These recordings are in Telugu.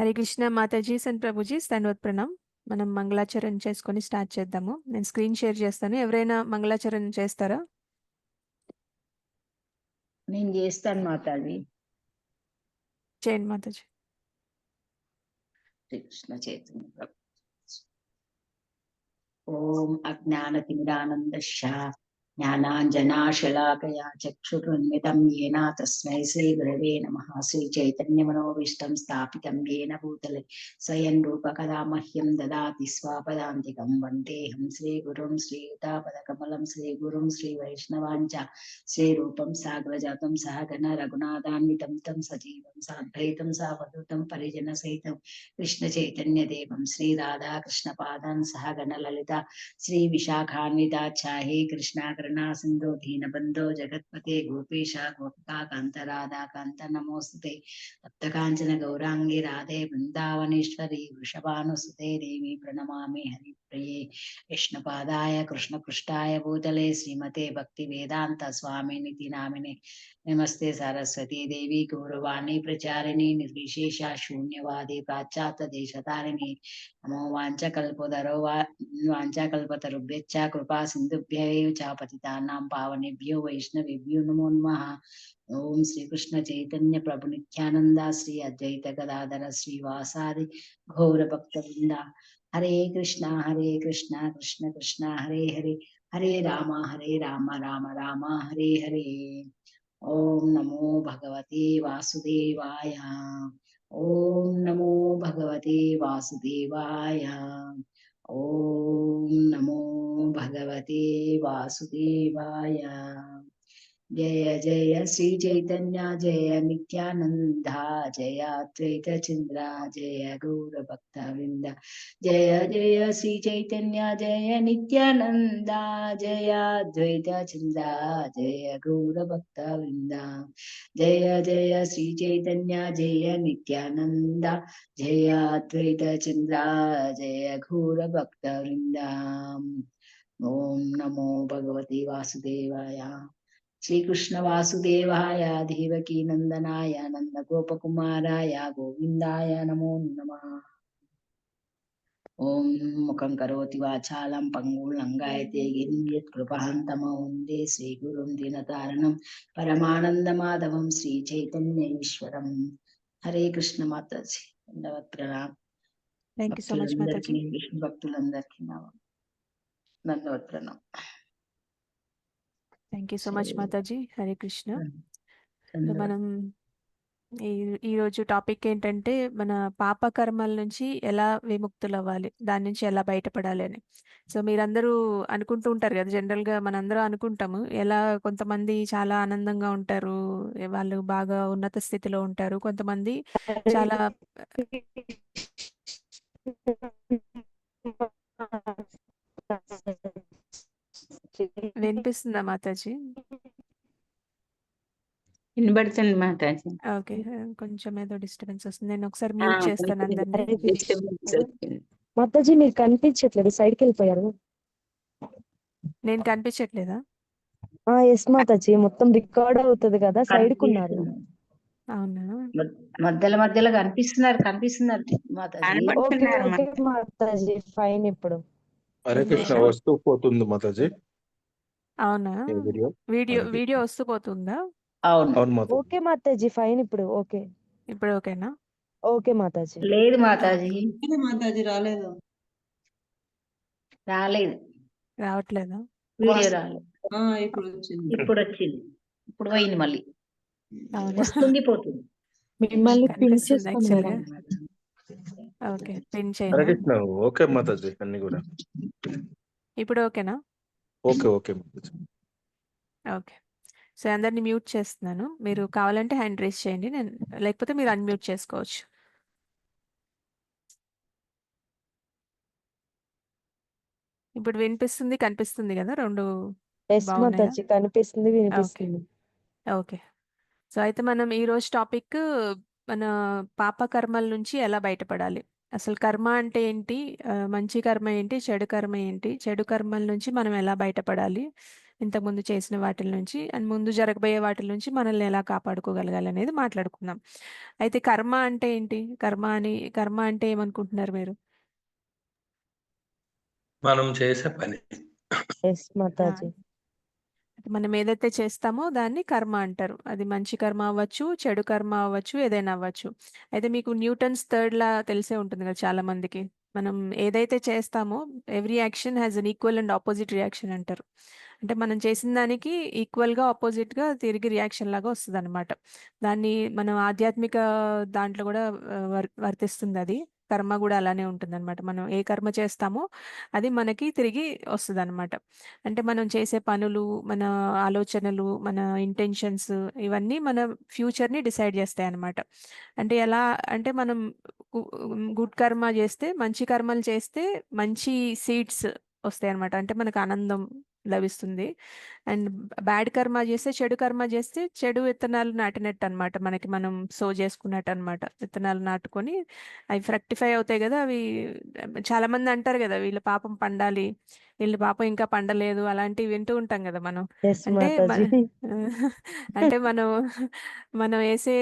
హరే కృష్ణ మాతాజీస్ అండ్ ప్రభుజీస్ ధన్యవాద్ ప్రణామ్. మనం మంగళాచరణ చేసుకొని స్టార్ట్ చేద్దాము. నేను స్క్రీన్ షేర్ చేస్తాను. ఎవరైనా మంగళాచరణ చేస్తారా? నేను చేస్తాను మాతాజీ. చేయండి మాతాజీ. కృష్ణ చైతన్య ఓం అజ్ఞానతిమిరానందశ్య జ్ఞానాంజనాశలాకయా చక్షురున్మితం येन తస్మై శ్రీ గురవే నమః. శ్రీ చైతన్య మనోభీష్టం స్థాపితం येन భూతలే స్వయం రూప కదా మహ్యం దదాతి స్వాపదాంతికం. వందేహం శ్రీ గురుం శ్రీయుతాపదకమలం శ్రీ గురుం శ్రీ వైష్ణవాంచ శ్రీ రూపం సాగ్రజాతం సహగణ రఘునాథాన్వితం తం సజీవం సాద్వైతం సావధూతం పరిజన సహితం కృష్ణ చైతన్య దేవం శ్రీ రాధా కృష్ణ పాదాన్ సహగణ లలిత శ్రీ విశాఖాన్వితాచాహే కృష్ణ కరుణా సింధు దీనబంధో జగత్పతే గోపేశ గోపికా కాంత రాధా కాంత నమోస్తుతే తప్త కాంచన గౌరాంగి రాధే బృందావనేశ్వరి వృషభానుసుతే దేవి ప్రణమామి హరిప్రియే విష్ణుపాదాయ కృష్ణ పృష్ఠాయ భూతలే శ్రీమతే భక్తి వేదాంత స్వామినితి నామినే నమస్తే సరస్వతీ దేవి గౌరవాణి ప్రచారిణి నిర్విశేష శూన్యవాది పాశ్చాత్య దేశతారిణి నమో వాంఛాకల్పతరుభ్యశ్చ కృపా సింధుభ్యైవ చ పతితానాం పావనేభ్యో వైష్ణవేభ్యో నమో నమః. ఓం శ్రీకృష్ణ చైతన్య ప్రభు నిత్యానంద శ్రీ అద్వైత గదాధర శ్రీవాసాది ఘోర భక్త వృంద. హరే కృష్ణ కృష్ణ కృష్ణ హరే హరే హరే రామ రామ రామ హరే హరే. ఓం నమో భగవతే వాసుదేవాయ. ఓం నమో భగవతే వాసుదేవాయ. ఓం నమో భగవతే వాసుదేవాయ. జయ జయ శ్రీ చైతన్య జయ నిత్యానంద జయ అద్వైత చంద్ర జయ గౌర భక్త వృంద. జయ జయ శ్రీ చైతన్య జయ నిత్యానంద జయ అద్వైత చంద్ర జయ గౌర భక్త వృంద. జయ జయ శ్రీ చైతన్య జయ నిత్యానంద జయ అద్వైత చంద్ర జయ గౌర భక్త వృంద. ఓం నమో భగవతే వాసుదేవాయ. శ్రీకృష్ణ వాసుదేవాయ దేవకీ నందనాయ నంద గోపకుమారాయ గోవిందాయ నమో నమః. ఓం ముఖం కరోతి వాచాలం పంగుం లంఘయతే గిరిం యత్కృపహంతమో వందే శ్రీగురుం దీనతారణం పరమానందమాధవం శ్రీ చైతన్య ఈశ్వరం. హరే కృష్ణ మాతాజీ. ధన్యవాద్ ప్రణామ్. థ్యాంక్ యూ సో మచ్ మాతాజీ. విష్ణు భక్తులందరికీ ధన్యవాద్ ప్రణామ్. థ్యాంక్ యూ సో మచ్ మాతాజీ. హరే కృష్ణ. మనం ఈరోజు టాపిక్ ఏంటంటే మన పాప కర్మల నుంచి ఎలా విముక్తులు అవ్వాలి, దాని నుంచి ఎలా బయటపడాలి అని. సో మీరందరూ అనుకుంటూ ఉంటారు కదా, జనరల్గా మనందరూ అనుకుంటాము ఎలా. కొంతమంది చాలా ఆనందంగా ఉంటారు, వాళ్ళు బాగా ఉన్నత స్థితిలో ఉంటారు. కొంతమంది చాలా వినిపిస్తుందా మాతాజీ? వినబడుతుంది మాతాజీ. ఓకే, కొంచెం ఏదో డిస్టర్బెన్స్ వస్తుంది. నేను ఒకసారి మ్యూట్ చేస్తాను అందరినీ. మాతాజీ మీరు కనిపించట్లేదు, సైడ్కి వెళ్ళిపోయారు. నేను కనిపించట్లేదా? ఎస్ మాతాజీ, మొత్తం రికార్డ్ అవుతుంది కదా, సైడ్ కున్నారు. అవునా? మధ్యలో మధ్యలో కనిపిస్తున్నారు మాతాజీ. Okay Mataji, fine. ఇప్పుడు హరే కృష్ణ వస్తూ పోతుంది మాతాజీ. అవునా? వీడియో వస్తూ పోతుందా? అవును. Okay Mataji, fine. ఇప్పుడు ఓకే. ఇప్పుడు ఓకేనా? ఓకే మాతాజీ. లేదు మాతాజీ, రావట్లేదా? వీడియో రాలేదు. ఇప్పుడు వచ్చింది. ఇప్పుడు పోయింది, మళ్ళీ వస్తుంది పోతుంది. మిమ్మల్ని పిన్ కనిపిస్తుంది యాక్చువల్గా. ఓకే, పిన్ హరే చేయండి. కృష్ణ ఓకే మాతాజీ, అన్ని కూడా ఇప్పుడు ఓకేనా? ఓకే మాతాజీ. ఓకే. సో అందరిని మ్యూట్ చేస్తున్నాను. మీరు కావాలంటే హ్యాండ్ రేస్ చేయండి, నేను లేకపోతే మీరు అన్మ్యూట్ చేసుకోవచ్చు. ఇప్పుడు వినిపిస్తుంది, కనిపిస్తుంది కదా, రెండు బాగున్నాయా? కనిపిస్తుంది, వినిపిస్తుంది. ఓకే. సో అయితే మనం ఈరోజు టాపిక్ మన పాప కర్మల నుంచి ఎలా బయటపడాలి. అసలు కర్మ అంటే ఏంటి, మంచి కర్మ ఏంటి, చెడు కర్మ ఏంటి, చెడు కర్మల నుంచి మనం ఎలా బయటపడాలి, ఇంతకుముందు చేసిన వాటిల నుంచి అండ్ ముందు జరగబోయే వాటిల నుంచి మనల్ని ఎలా కాపాడుకోగలగాలి అనేది మాట్లాడుకుందాం. అయితే కర్మ అంటే ఏంటి? కర్మ అంటే ఏమనుకుంటున్నారు మీరు? మనం చేసే పని. ఎస్ మాతాజీ. మనం ఏదైతే చేస్తామో దాన్ని కర్మ అంటారు. అది మంచి కర్మ అవ్వచ్చు, చెడు కర్మ అవ్వచ్చు, ఏదైనా అవ్వచ్చు. అయితే మీకు న్యూటన్స్ థర్డ్ లా తెలిసే ఉంటుంది కదా చాలా మందికి. మనం ఏదైతే చేస్తామో every action has an equal and opposite reaction అంటారు. అంటే మనం చేసిన దానికి ఈక్వల్గా ఆపోజిట్గా తిరిగి రియాక్షన్ లాగా వస్తుంది అనమాట. దాన్ని మనం ఆధ్యాత్మిక దాంట్లో కూడా వర్తిస్తుంది అది. కర్మ కూడా అలానే ఉంటుంది అనమాట. మనం ఏ కర్మ చేస్తామో అది మనకి తిరిగి వస్తుంది అనమాట. అంటే మనం చేసే పనులు, మన ఆలోచనలు, మన ఇంటెన్షన్స్ ఇవన్నీ మన ఫ్యూచర్ని డిసైడ్ చేస్తాయి అన్నమాట. అంటే ఎలా అంటే మనం గుడ్ కర్మ చేస్తే, మంచి కర్మలు చేస్తే మంచి సీడ్స్ వస్తాయి అనమాట. అంటే మనకు ఆనందం లభిస్తుంది. అండ్ బ్యాడ్ కర్మ చేస్తే, చెడు కర్మ చేస్తే చెడు విత్తనాలు నాటినట్టు అనమాట. మనకి మనం సో చేసుకున్నట్టు అనమాట. విత్తనాలు నాటుకొని అవి ఫ్రక్టిఫై అవుతాయి కదా. అవి చాలా మంది అంటారు కదా, వీళ్ళ పాపం పండాలి, వీళ్ళ పాపం ఇంకా పండలేదు, అలాంటివి వింటూ ఉంటాం కదా మనం. ఎస్ అంటే మాతాజీ. అంటే మనం వేసే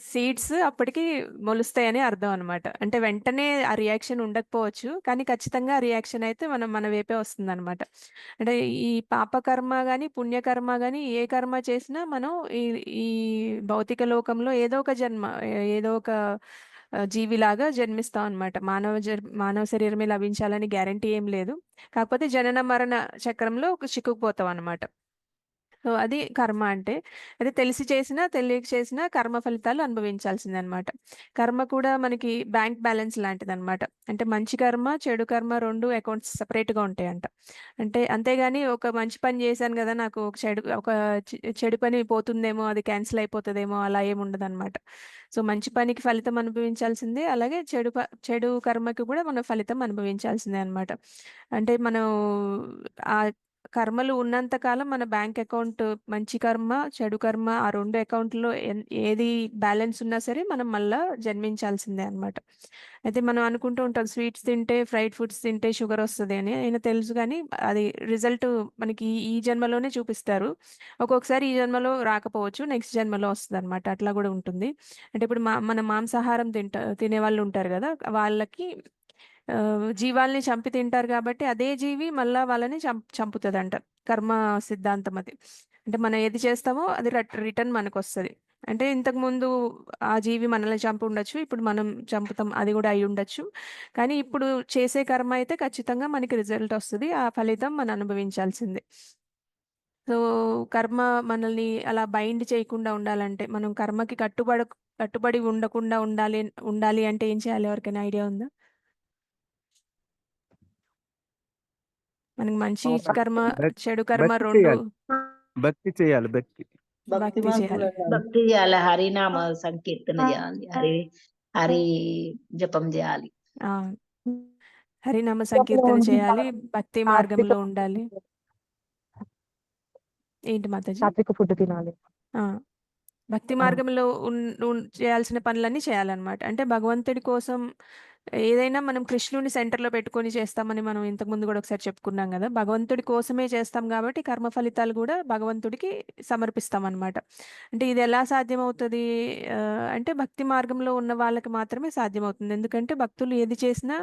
సీడ్స్ అప్పటికి మొలుస్తాయని అర్థం అనమాట. అంటే వెంటనే ఆ రియాక్షన్ ఉండకపోవచ్చు, కానీ ఖచ్చితంగా ఆ రియాక్షన్ అయితే మన వైపే వస్తుంది అనమాట. అంటే ఈ పాపకర్మ కానీ పుణ్యకర్మ కానీ ఏ కర్మ చేసినా మనం ఈ ఈ భౌతిక లోకంలో ఏదో ఒక జన్మ, ఏదో ఒక జీవిలాగా జన్మిస్తాం అనమాట. మానవ శరీరమే లభించాలని గ్యారంటీ ఏం లేదు. కాకపోతే జనన మరణ చక్రంలో చిక్కుకుపోతాం అనమాట. సో అది కర్మ అంటే. అది తెలిసి చేసినా తెలియక చేసినా కర్మ ఫలితాలు అనుభవించాల్సిందే అనమాట. కర్మ కూడా మనకి బ్యాంక్ బ్యాలెన్స్ లాంటిది అనమాట. అంటే మంచి కర్మ చెడు కర్మ రెండు అకౌంట్స్ సపరేట్గా ఉంటాయంట. అంటే అంతేగాని ఒక మంచి పని చేశాను కదా, నాకు ఒక చెడు పని పోతుందేమో, అది క్యాన్సిల్ అయిపోతుందేమో అలా ఏమి ఉండదు అనమాట. సో మంచి పనికి ఫలితం అనుభవించాల్సిందే, అలాగే చెడు కర్మకి కూడా మనం ఫలితం అనుభవించాల్సిందే అనమాట. అంటే మనం ఆ కర్మలు ఉన్నంత కాలం మన బ్యాంక్ అకౌంట్ మంచి కర్మ చెడు కర్మ ఆ రెండు అకౌంట్లో ఏది బ్యాలెన్స్ ఉన్నా సరే మనం మళ్ళా జన్మించాల్సిందే అనమాట. అయితే మనం అనుకుంటూ ఉంటాం స్వీట్స్ తింటే, ఫ్రైడ్ ఫుడ్స్ తింటే షుగర్ వస్తుంది అని. అయినా తెలుసు, కానీ అది రిజల్ట్ మనకి ఈ జన్మలోనే చూపిస్తారు. ఒక్కొక్కసారి ఈ జన్మలో రాకపోవచ్చు, నెక్స్ట్ జన్మలో వస్తుంది అనమాట. అట్లా కూడా ఉంటుంది. అంటే ఇప్పుడు మన మాంసాహారం తినే వాళ్ళు ఉంటారు కదా, వాళ్ళకి జీవాల్ని చంపి తింటారు కాబట్టి అదే జీవి మళ్ళా వాళ్ళని చంపుతుంది కర్మ సిద్ధాంతం అది. అంటే మనం ఏది చేస్తామో అది రిటర్న్ మనకు వస్తుంది. అంటే ఇంతకు ముందు ఆ జీవి మనల్ని చంపి ఉండొచ్చు, ఇప్పుడు మనం చంపుతాం, అది కూడా అయి ఉండొచ్చు. కానీ ఇప్పుడు చేసే కర్మ అయితే ఖచ్చితంగా మనకి రిజల్ట్ వస్తుంది, ఆ ఫలితం మనం అనుభవించాల్సిందే. సో కర్మ మనల్ని అలా బైండ్ చేయకుండా ఉండాలంటే, మనం కర్మకి కట్టుబడి ఉండకుండా ఉండాలి అంటే ఏం చేయాలి? ఎవరికైనా ఐడియా ఉందా? మనకి మంచి కర్మ చెడు కర్మ భక్తి రెండు చేయాలి. భక్తి చేయాలి. భక్తి భక్తి చేయాలి. భక్తి చేయాలి, హరినామ సంకీర్తన చేయాలి, హరి జపం చేయాలి. ఆ హరినామ సంకీర్తన చేయాలి, భక్తి మార్గంలో ఉండాలి. ఏంటి మాతాజీ? సాత్విక ఫుడ్ తినాలి. భక్తి మార్గంలో చేయాల్సిన పనులన్నీ చేయాలన్నమాట. అంటే భగవంతుడి కోసం ఏదైనా మనం కృష్ణుని సెంటర్లో పెట్టుకొని చేస్తామని మనం ఇంతకుముందు కూడా ఒకసారి చెప్పుకున్నాం కదా. భగవంతుడి కోసమే చేస్తాం కాబట్టి కర్మ ఫలితాలు కూడా భగవంతుడికి సమర్పిస్తాం అనమాట. అంటే ఇది ఎలా సాధ్యమవుతుంది అంటే భక్తి మార్గంలో ఉన్న వాళ్ళకి మాత్రమే సాధ్యమవుతుంది. ఎందుకంటే భక్తులు ఏది చేసినా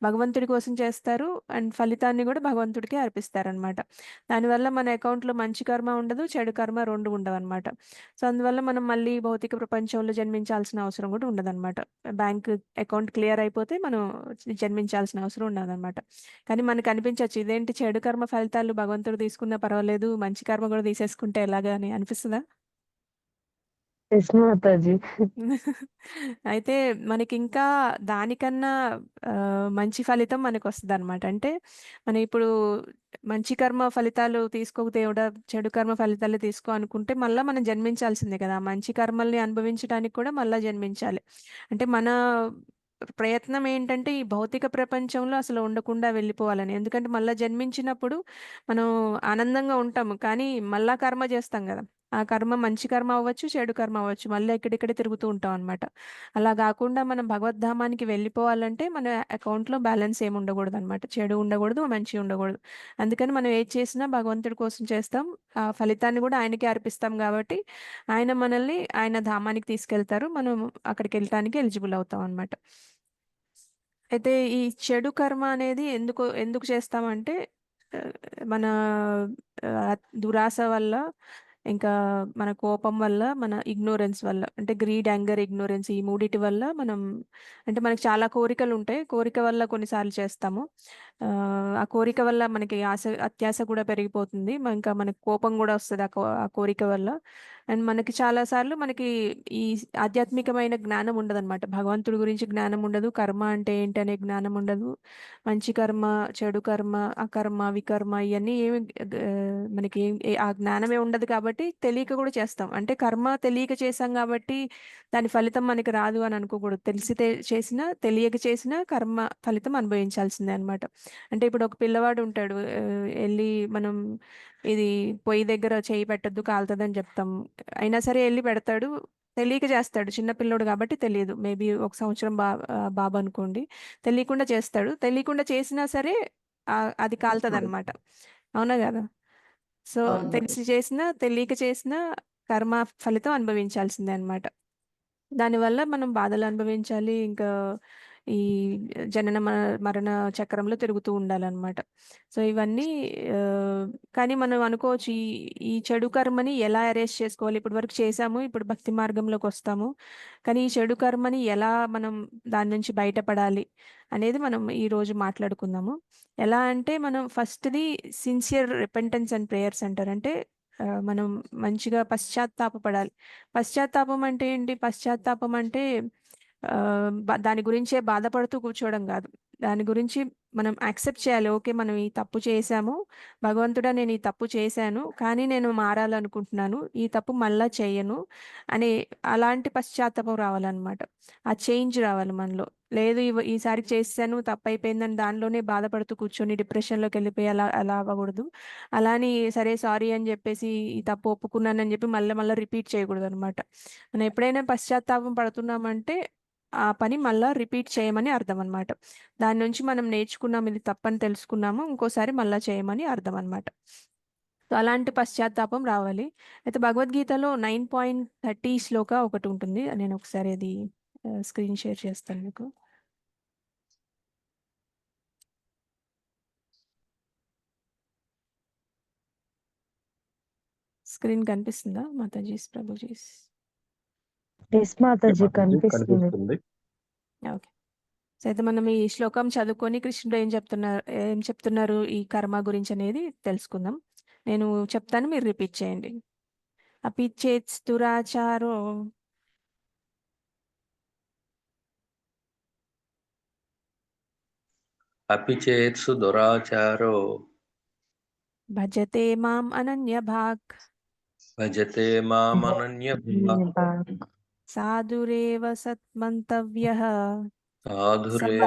భగవంతుడి కోసం చేస్తారు అండ్ ఫలితాన్ని కూడా భగవంతుడికి అర్పిస్తారనమాట. దానివల్ల మన అకౌంట్లో మంచి కర్మ ఉండదు, చెడు కర్మ రెండు ఉండవు అనమాట. సో అందువల్ల మనం మళ్ళీ భౌతిక ప్రపంచంలో జన్మించాల్సిన అవసరం కూడా ఉండదన్నమాట. బ్యాంక్ అకౌంట్ క్లియర్ అయిపోతే మనం జన్మించాల్సిన అవసరం ఉండదన్నమాట. కానీ మనకు అనిపించవచ్చు, ఇదేంటి చెడు కర్మ ఫలితాలు భగవంతుడు తీసుకున్నా పర్వాలేదు, మంచి కర్మ కూడా తీసేసుకుంటే ఎలాగా అని అనిపిస్తుందా? ఎస్ మాతాజీ. అయితే మనకి ఇంకా దానికన్నా మంచి ఫలితం మనకు వస్తుంది అనమాట. అంటే మనం ఇప్పుడు మంచి కర్మ ఫలితాలు తీసుకోక దేవుడా చెడు కర్మ ఫలితాలు తీసుకో అనుకుంటే మళ్ళీ మనం జన్మించాల్సిందే కదా. మంచి కర్మల్ని అనుభవించడానికి కూడా మళ్ళీ జన్మించాలి. అంటే మన ప్రయత్నం ఏంటంటే ఈ భౌతిక ప్రపంచంలో అసలు ఉండకుండా వెళ్ళిపోవాలని. ఎందుకంటే మళ్ళీ జన్మించినప్పుడు మనం ఆనందంగా ఉంటాము, కానీ మళ్ళా కర్మ చేస్తాం కదా. ఆ కర్మ మంచి కర్మ అవ్వచ్చు, చెడు కర్మ అవ్వచ్చు. మళ్ళీ ఇక్కడిక్కడే తిరుగుతూ ఉంటాం అనమాట. అలా కాకుండా మనం భగవద్ధామానికి వెళ్ళిపోవాలంటే మన అకౌంట్లో బ్యాలెన్స్ ఏమి ఉండకూడదు అనమాట. చెడు ఉండకూడదు, మంచి ఉండకూడదు. అందుకని మనం ఏది చేసినా భగవంతుడి కోసం చేస్తాం. ఆ ఫలితాన్ని కూడా ఆయనకే అర్పిస్తాం కాబట్టి ఆయన మనల్ని ఆయన ధామానికి తీసుకెళ్తారు. మనం అక్కడికి వెళ్ళటానికి ఎలిజిబుల్ అవుతాం అనమాట. అయితే ఈ చెడు కర్మ అనేది ఎందుకు ఎందుకు చేస్తామంటే ఆ, మన దురాశ వల్ల, ఇంకా మన కోపం వల్ల, మన ఇగ్నోరెన్స్ వల్ల, అంటే గ్రీడ్, యాంగర్, ఇగ్నోరెన్స్, ఈ మూడిటి వల్ల మనం, అంటే మనకి చాలా కోరికలు ఉంటాయి. కోరిక వల్ల కొన్నిసార్లు చేస్తాము. ఆ ఆ కోరిక వల్ల మనకి అత్యాశ కూడా పెరిగిపోతుంది. ఇంకా మనకి కోపం కూడా వస్తుంది ఆ కోరిక వల్ల. అండ్ మనకి చాలా సార్లు మనకి ఈ ఆధ్యాత్మికమైన జ్ఞానం ఉండదన్నమాట. భగవంతుడి గురించి జ్ఞానం ఉండదు, కర్మ అంటే ఏంటి అనే జ్ఞానం ఉండదు. మంచి కర్మ, చెడు కర్మ, అకర్మ, వికర్మ ఇవన్నీ ఏమి మనకి ఆ జ్ఞానమే ఉండదు కాబట్టి తెలియక కూడా చేస్తాం. అంటే కర్మ తెలియక చేసాం కాబట్టి దాని ఫలితం మనకి రాదు అని అనుకోకూడదు. తెలిసి చేసినా తెలియక చేసినా కర్మ ఫలితం అనుభవించాల్సిందే అనమాట. అంటే ఇప్పుడు ఒక పిల్లవాడు ఉంటాడు, వెళ్ళి మనం ఇది పొయ్యి దగ్గర చేయి పెట్టద్దు కాలుతుందని చెప్తాం. అయినా సరే వెళ్ళి పెడతాడు. తెలియక చేస్తాడు, చిన్న పిల్లోడు కాబట్టి తెలియదు. మేబీ 1 సంవత్సరం బాబు అనుకోండి, తెలియకుండా చేస్తాడు. తెలియకుండా చేసినా సరే అది కాలుతుంది అనమాట. అవునా కదా? సో అవును. తెలిసి చేసినా తెలియక చేసినా కర్మ ఫలితం అనుభవించాల్సిందే అనమాట. దానివల్ల మనం బాధలు అనుభవించాలి. ఇంకా ఈ జనన మరణ చక్రంలో తిరుగుతూ ఉండాలన్నమాట. సో ఇవన్నీ ఆ, కానీ మనం అనుకోవచ్చు ఈ చెడు కర్మని ఎలా అరేంజ్ చేసుకోవాలి. ఇప్పటి వరకు చేసాము, ఇప్పుడు భక్తి మార్గంలోకి వస్తాము, కానీ ఈ చెడు కర్మని ఎలా మనం దాని నుంచి బయటపడాలి అనేది మనం ఈ రోజు మాట్లాడుకుందాము. ఎలా అంటే మనం ఫస్ట్ది సిన్సియర్ రిపెంటెన్స్ అండ్ ప్రేయర్స్ అంటారు. అంటే మనం మంచిగా పశ్చాత్తాపపడాలి. పశ్చాత్తాపం అంటే ఏంటి? పశ్చాత్తాపం అంటే దాని గురించే బాధపడుతూ కూర్చోవడం కాదు. దాని గురించి మనం యాక్సెప్ట్ చేయాలి. ఓకే, మనం ఈ తప్పు చేశాము, భగవంతుడా నేను ఈ తప్పు చేశాను, కానీ నేను మారాలనుకుంటున్నాను, ఈ తప్పు మళ్ళా చేయను అనే అలాంటి పశ్చాత్తాపం రావాలన్నమాట. ఆ చేంజ్ రావాలి మనలో. లేదు ఈసారి చేశాను తప్పు అయిపోయిందని దానిలోనే బాధపడుతూ కూర్చొని డిప్రెషన్లోకి వెళ్ళిపోయి అలా అలా అవ్వకూడదు. అలాని సరే సారీ అని చెప్పేసి ఈ తప్పు ఒప్పుకున్నానని చెప్పి మళ్ళీ మళ్ళీ రిపీట్ చేయకూడదు అనమాట. మనం ఎప్పుడైనా పశ్చాత్తాపం పడుతున్నామంటే ఆ పని మళ్ళా రిపీట్ చేయమని అర్థం అనమాట. దాని నుంచి మనం నేర్చుకున్నాం, ఇది తప్పని తెలుసుకున్నాము, ఇంకోసారి మళ్ళా చేయమని అర్థం అనమాట. సో అలాంటి పశ్చాత్తాపం రావాలి. అయితే భగవద్గీతలో 9.30 శ్లోక ఒకటి ఉంటుంది. నేను ఒకసారి అది స్క్రీన్ షేర్ చేస్తాను మీకు. స్క్రీన్ కనిపిస్తుందా మాతాజీస్, ప్రభుజీస్? ఎస్ మాతాజీ కనిపిస్తుంది. కనిపిస్తుంది. ఓకే. సో అయితే మనం ఈ శ్లోకం చదువుకొని కృష్ణుడు ఏం చెప్తున్నారు ఈ కర్మ గురించి అనేది తెలుసుకుందాం. నేను చెప్తాను, మీరు రిపీట్ చేయండి. అపిచేత్ దురాచారో अपि चेत्सु दुराचारो భజతే మాం అనన్యభాక్ भजते मामनन्यभाक् సాధురేవ సత్మంతవ్యః साधुरेव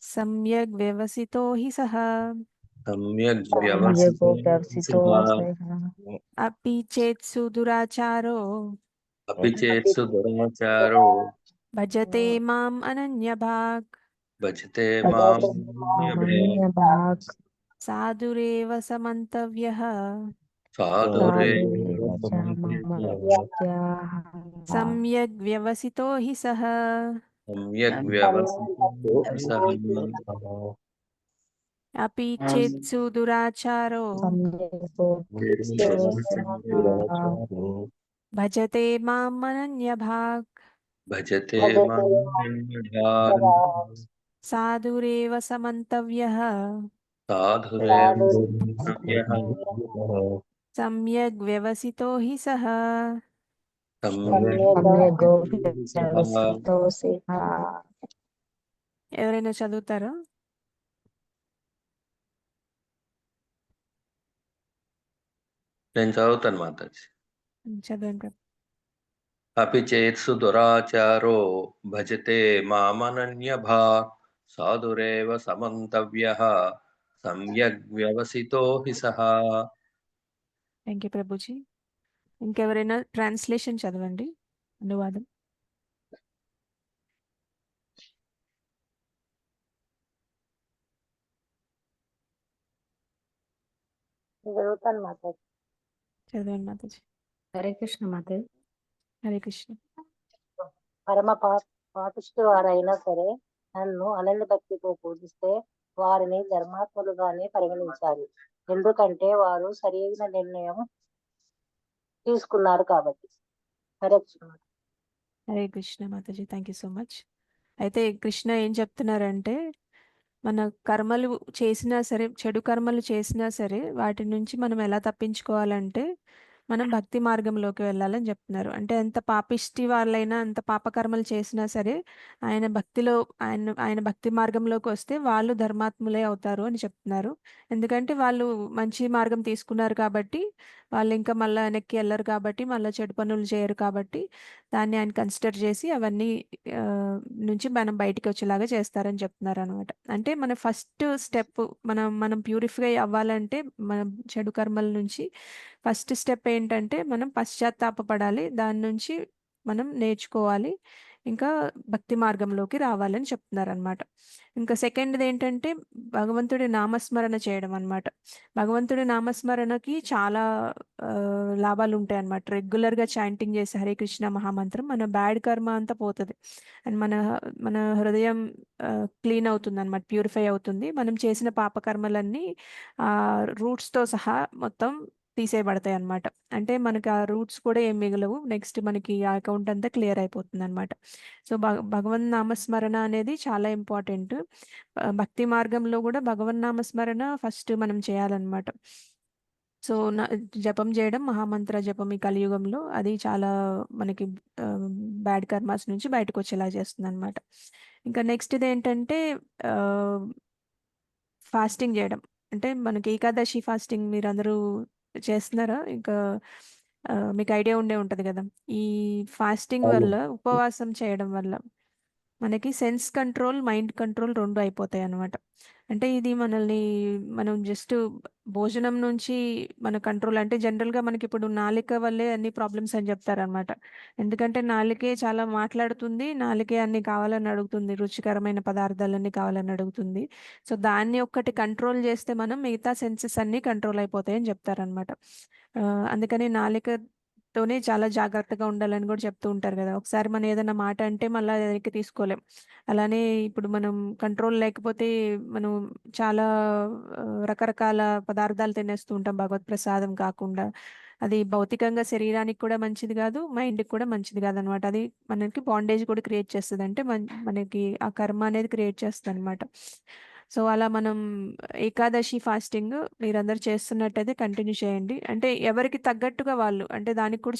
సమ్యగ్ వ్యవసితో హి సః. सम्यग् వ్యవసితో व्यवसितः అపి చేత్సు దురాచారో अपि चेत्सु दुराचारो భజతే మాం అనన్యభాక్ भजते मामनन्यभाक् సాధురేవ సమంతవ్యః साधुरेव సమ్యగ్ వ్యవసితో హి సః. सम्यग् व्यवसितः అపి చేత్సు దురాచారో భజతే మాం అనన్యభాక్ भजते मामनन्यभाक् సాధురేవ సమంతవ్యః साधुरेव సమ్యగ్ వ్యవసితో హి సః. ఎవరైనా చదువుతారా? నేను చదువుతాను మాతాజీ. చదవండి. अपि चेत्सु दुराचारो भजते मामनन्यभाक् साधुरेव समन्तव्यः सम्यग् व्यवसितो हि सः. Thank you Prabhuji. ఇంకెవరైనా ట్రాన్స్లేషన్ చదవండి, అనువాదం. చదువుతాను మాతాజీ. చదవండి మాతాజీ. హరే కృష్ణ మాతాజీ. హరే కృష్ణ. పరమ పాపిష్టి వారైనా సరే నన్ను అనంత భక్తితో పూజిస్తే వారిని ధర్మాత్ములుగానే పరిగణించాలి. ఎందుకంటే వారు సరైన నిర్ణయం తీసుకున్నారు కాబట్టి. హరే కృష్ణ. హరే కృష్ణ మాతాజీ. Thank you so much. అయితే కృష్ణ ఏం చెప్తున్నారంటే, మన కర్మలు చేసినా సరే, చెడు కర్మలు చేసినా సరే, వాటి నుంచి మనం ఎలా తప్పించుకోవాలంటే మనం భక్తి మార్గంలోకి వెళ్ళాలని చెప్తున్నారు. అంటే ఎంత పాపిష్టి వాళ్ళైనా, అంత పాపకర్మలు చేసినా సరే, ఆయన భక్తిలో ఆయన భక్తి మార్గంలోకి వస్తే వాళ్ళు ధర్మాత్ములే అవుతారు అని చెప్తున్నారు. ఎందుకంటే వాళ్ళు మంచి మార్గం తీసుకున్నారు కాబట్టి, వాళ్ళు ఇంకా మళ్ళీ వెనక్కి వెళ్ళరు కాబట్టి, మళ్ళీ చెడు పనులు చేయరు కాబట్టి, దాన్ని ఆయన కన్సిడర్ చేసి అవన్నీ ఆ, నుంచి మనం బయటికి వచ్చేలాగా చేస్తారని చెప్తున్నారు అనమాట. అంటే మన ఫస్ట్ స్టెప్, మనం ప్యూరిఫై అవ్వాలంటే మన చెడు కర్మల నుంచి ఫస్ట్ స్టెప్ ఏంటంటే మనం పశ్చాత్తాపపడాలి, దాని నుంచి మనం నేర్చుకోవాలి, ఇంకా భక్తి మార్గంలోకి రావాలని చెప్తున్నారు అనమాట. ఇంకా సెకండ్ది ఏంటంటే భగవంతుడి నామస్మరణ చేయడం అనమాట. భగవంతుడి నామస్మరణకి చాలా లాభాలు ఉంటాయి అనమాట. రెగ్యులర్గా చాంటింగ్ చేసే హరే కృష్ణ మహామంత్రం మన బ్యాడ్ కర్మ అంతా పోతుంది, అండ్ మన హృదయం క్లీన్ అవుతుంది అనమాట, ప్యూరిఫై అవుతుంది. మనం చేసిన పాపకర్మలన్నీ రూట్స్తో సహా మొత్తం తీసేయబడతాయి అనమాట. అంటే మనకి ఆ రూట్స్ కూడా ఏం మిగలవు, నెక్స్ట్ మనకి ఆ అకౌంట్ అంతా క్లియర్ అయిపోతుంది అనమాట. సో భగవన్ నామస్మరణ అనేది చాలా ఇంపార్టెంట్. భక్తి మార్గంలో కూడా భగవన్ నామస్మరణ ఫస్ట్ మనం చేయాలన్నమాట. సో జపం చేయడం, మహామంత్ర జపం ఈ కలియుగంలో అది చాలా మనకి బ్యాడ్ కర్మాస్ నుంచి బయటకు వచ్చేలా చేస్తుంది అనమాట. ఇంకా నెక్స్ట్ ఇది ఏంటంటే ఫాస్టింగ్ చేయడం. అంటే మనకి ఏకాదశి ఫాస్టింగ్ మీరు అందరూ చేస్తున్నారా? ఇంకా మీకు ఐడియా ఉండే ఉంటుంది కదా. ఈ ఫాస్టింగ్ అవును. వల్ల, ఉపవాసం చేయడం వల్ల మనకి సెన్స్ కంట్రోల్, మైండ్ కంట్రోల్ రెండు అయిపోతాయి అన్నమాట. అంటే ఇది మనం జస్ట్ భోజనం నుంచి మన కంట్రోల్, అంటే జనరల్గా మనకి ఇప్పుడు నాలిక వల్లే అన్ని ప్రాబ్లమ్స్ అని చెప్తారనమాట. ఎందుకంటే నాలికే చాలా మాట్లాడుతుంది, నాలికే అన్ని కావాలని అడుగుతుంది, రుచికరమైన పదార్థాలన్నీ కావాలని అడుగుతుంది. సో దాన్ని ఒక్కటి కంట్రోల్ చేస్తే మనం మిగతా సెన్సెస్ అన్నీ కంట్రోల్ అయిపోతాయి అని చెప్తారనమాట. అందుకని నాలికతోనే చాలా జాగ్రత్తగా ఉండాలని కూడా చెప్తూ ఉంటారు కదా. ఒకసారి మనం ఏదైనా మాట అంటే మళ్ళీ వెనక్కి తీసుకోలేం. అలానే ఇప్పుడు మనం కంట్రోల్ లేకపోతే మనం చాలా రకరకాల పదార్థాలు తినేస్తూ ఉంటాం భగవత్ ప్రసాదం కాకుండా. అది భౌతికంగా శరీరానికి కూడా మంచిది కాదు, మైండ్కి కూడా మంచిది కాదు అనమాట. అది మనకి బాండేజ్ కూడా క్రియేట్ చేస్తుంది, అంటే మనకి ఆ కర్మ అనేది క్రియేట్ చేస్తుంది అనమాట. సో అలా మనం ఏకాదశి ఫాస్టింగ్ మీరందరూ చేస్తున్నట్టయితే కంటిన్యూ చేయండి. అంటే ఎవరికి తగ్గట్టుగా వాళ్ళు, అంటే దానికి కూడా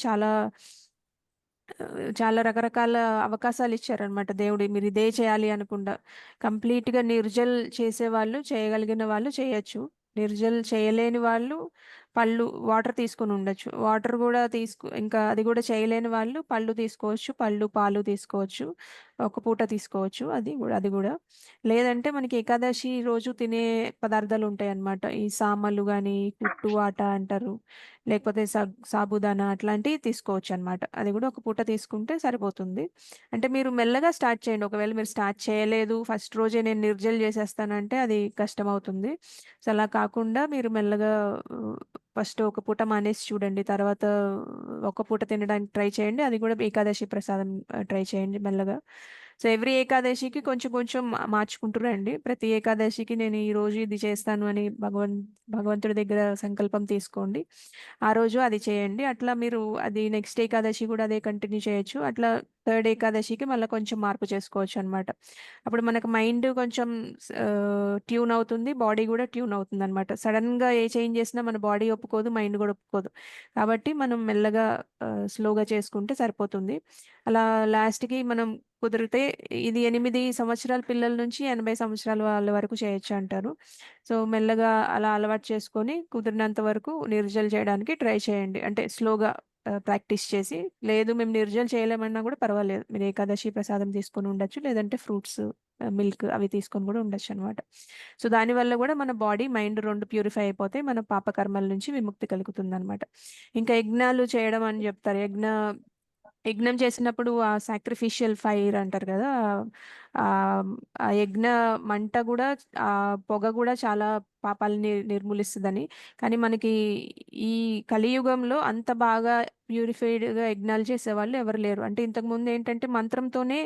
చాలా రకరకాల అవకాశాలు ఇచ్చారనమాట దేవుడు. మీరు ఇదే చేయాలి అనుకుండా కంప్లీట్గా నిర్జల్ చేసే వాళ్ళు, చేయగలిగిన వాళ్ళు చేయొచ్చు. నిర్జల్ చేయలేని వాళ్ళు పళ్ళు వాటర్ తీసుకొని ఉండొచ్చు. వాటర్ కూడా ఇంకా అది కూడా చేయలేని వాళ్ళు పళ్ళు తీసుకోవచ్చు, పాలు తీసుకోవచ్చు, ఒక పూట తీసుకోవచ్చు. అది కూడా లేదంటే మనకి ఏకాదశి రోజు తినే పదార్థాలు ఉంటాయి అన్నమాట. ఈ సామలు కానీ, కుట్టు ఆట అంటారు, లేకపోతే సాబుదానా అట్లాంటివి తీసుకోవచ్చు అనమాట. అది కూడా ఒక పూట తీసుకుంటే సరిపోతుంది. అంటే మీరు మెల్లగా స్టార్ట్ చేయండి. ఒకవేళ మీరు స్టార్ట్ చేయలేదు, ఫస్ట్ రోజే నేను నిర్జల్ చేసేస్తానంటే అది కష్టం అవుతుంది. సో అలా కాకుండా మీరు మెల్లగా ఫస్ట్ ఒక పూట మానేసి చూడండి, తర్వాత ఒక పూట తినడానికి ట్రై చేయండి. అది కూడా ఏకాదశి ప్రసాదం ట్రై చేయండి మెల్లగా. సో ఎవ్రీ ఏకాదశికి కొంచెం కొంచెం మార్చుకుంటూ రండి. ప్రతి ఏకాదశికి నేను ఈ రోజు ఇది చేస్తాను అని భగవంతుడి దగ్గర సంకల్పం తీసుకోండి, ఆ రోజు అది చేయండి. అట్లా మీరు అది నెక్స్ట్ ఏకాదశి కూడా అదే కంటిన్యూ చేయొచ్చు. అట్లా థర్డ్ ఏకాదశికి మళ్ళీ కొంచెం మార్పు చేసుకోవచ్చు అనమాట. అప్పుడు మనకు మైండ్ కొంచెం ట్యూన్ అవుతుంది, బాడీ కూడా ట్యూన్ అవుతుంది అనమాట. సడన్గా ఏ చేంజ్ చేసినా మన బాడీ ఒప్పుకోదు, మైండ్ కూడా ఒప్పుకోదు. కాబట్టి మనం మెల్లగా స్లోగా చేసుకుంటే సరిపోతుంది. అలా లాస్ట్కి మనం కుదిరితే ఇది 8 సంవత్సరాల పిల్లల నుంచి 80 సంవత్సరాల వాళ్ళ వరకు చేయొచ్చు అంటారు. సో మెల్లగా అలా అలవాటు చేసుకొని కుదిరినంత వరకు నిర్జల్ చేయడానికి ట్రై చేయండి. అంటే స్లోగా ప్రాక్టీస్ చేసి, లేదు మేము నిర్జల్ చేయలేమన్నా కూడా పర్వాలేదు, మీరు ఏకాదశి ప్రసాదం తీసుకొని ఉండొచ్చు, లేదంటే ఫ్రూట్స్ మిల్క్ అవి తీసుకొని కూడా ఉండొచ్చు అనమాట. సో దానివల్ల కూడా మన బాడీ మైండ్ రెండు ప్యూరిఫై అయిపోతే మన పాపకర్మల నుంచి విముక్తి కలుగుతుంది అనమాట. ఇంకా యజ్ఞాలు చేయడం అని చెప్తారు. యజ్ఞం చేసినప్పుడు ఆ సాక్రిఫిషియల్ ఫైర్ అంటారు కదా, ఆ ఆ యజ్ఞ మంట కూడా, ఆ పొగ కూడా చాలా పాపాలని నిర్మూలిస్తుందని. కానీ మనకి ఈ కలియుగంలో అంత బాగా ప్యూరిఫైడ్గా యజ్ఞాలు చేసేవాళ్ళు ఎవరు లేరు. అంటే ఇంతకు ముందు ఏంటంటే మంత్రంతోనే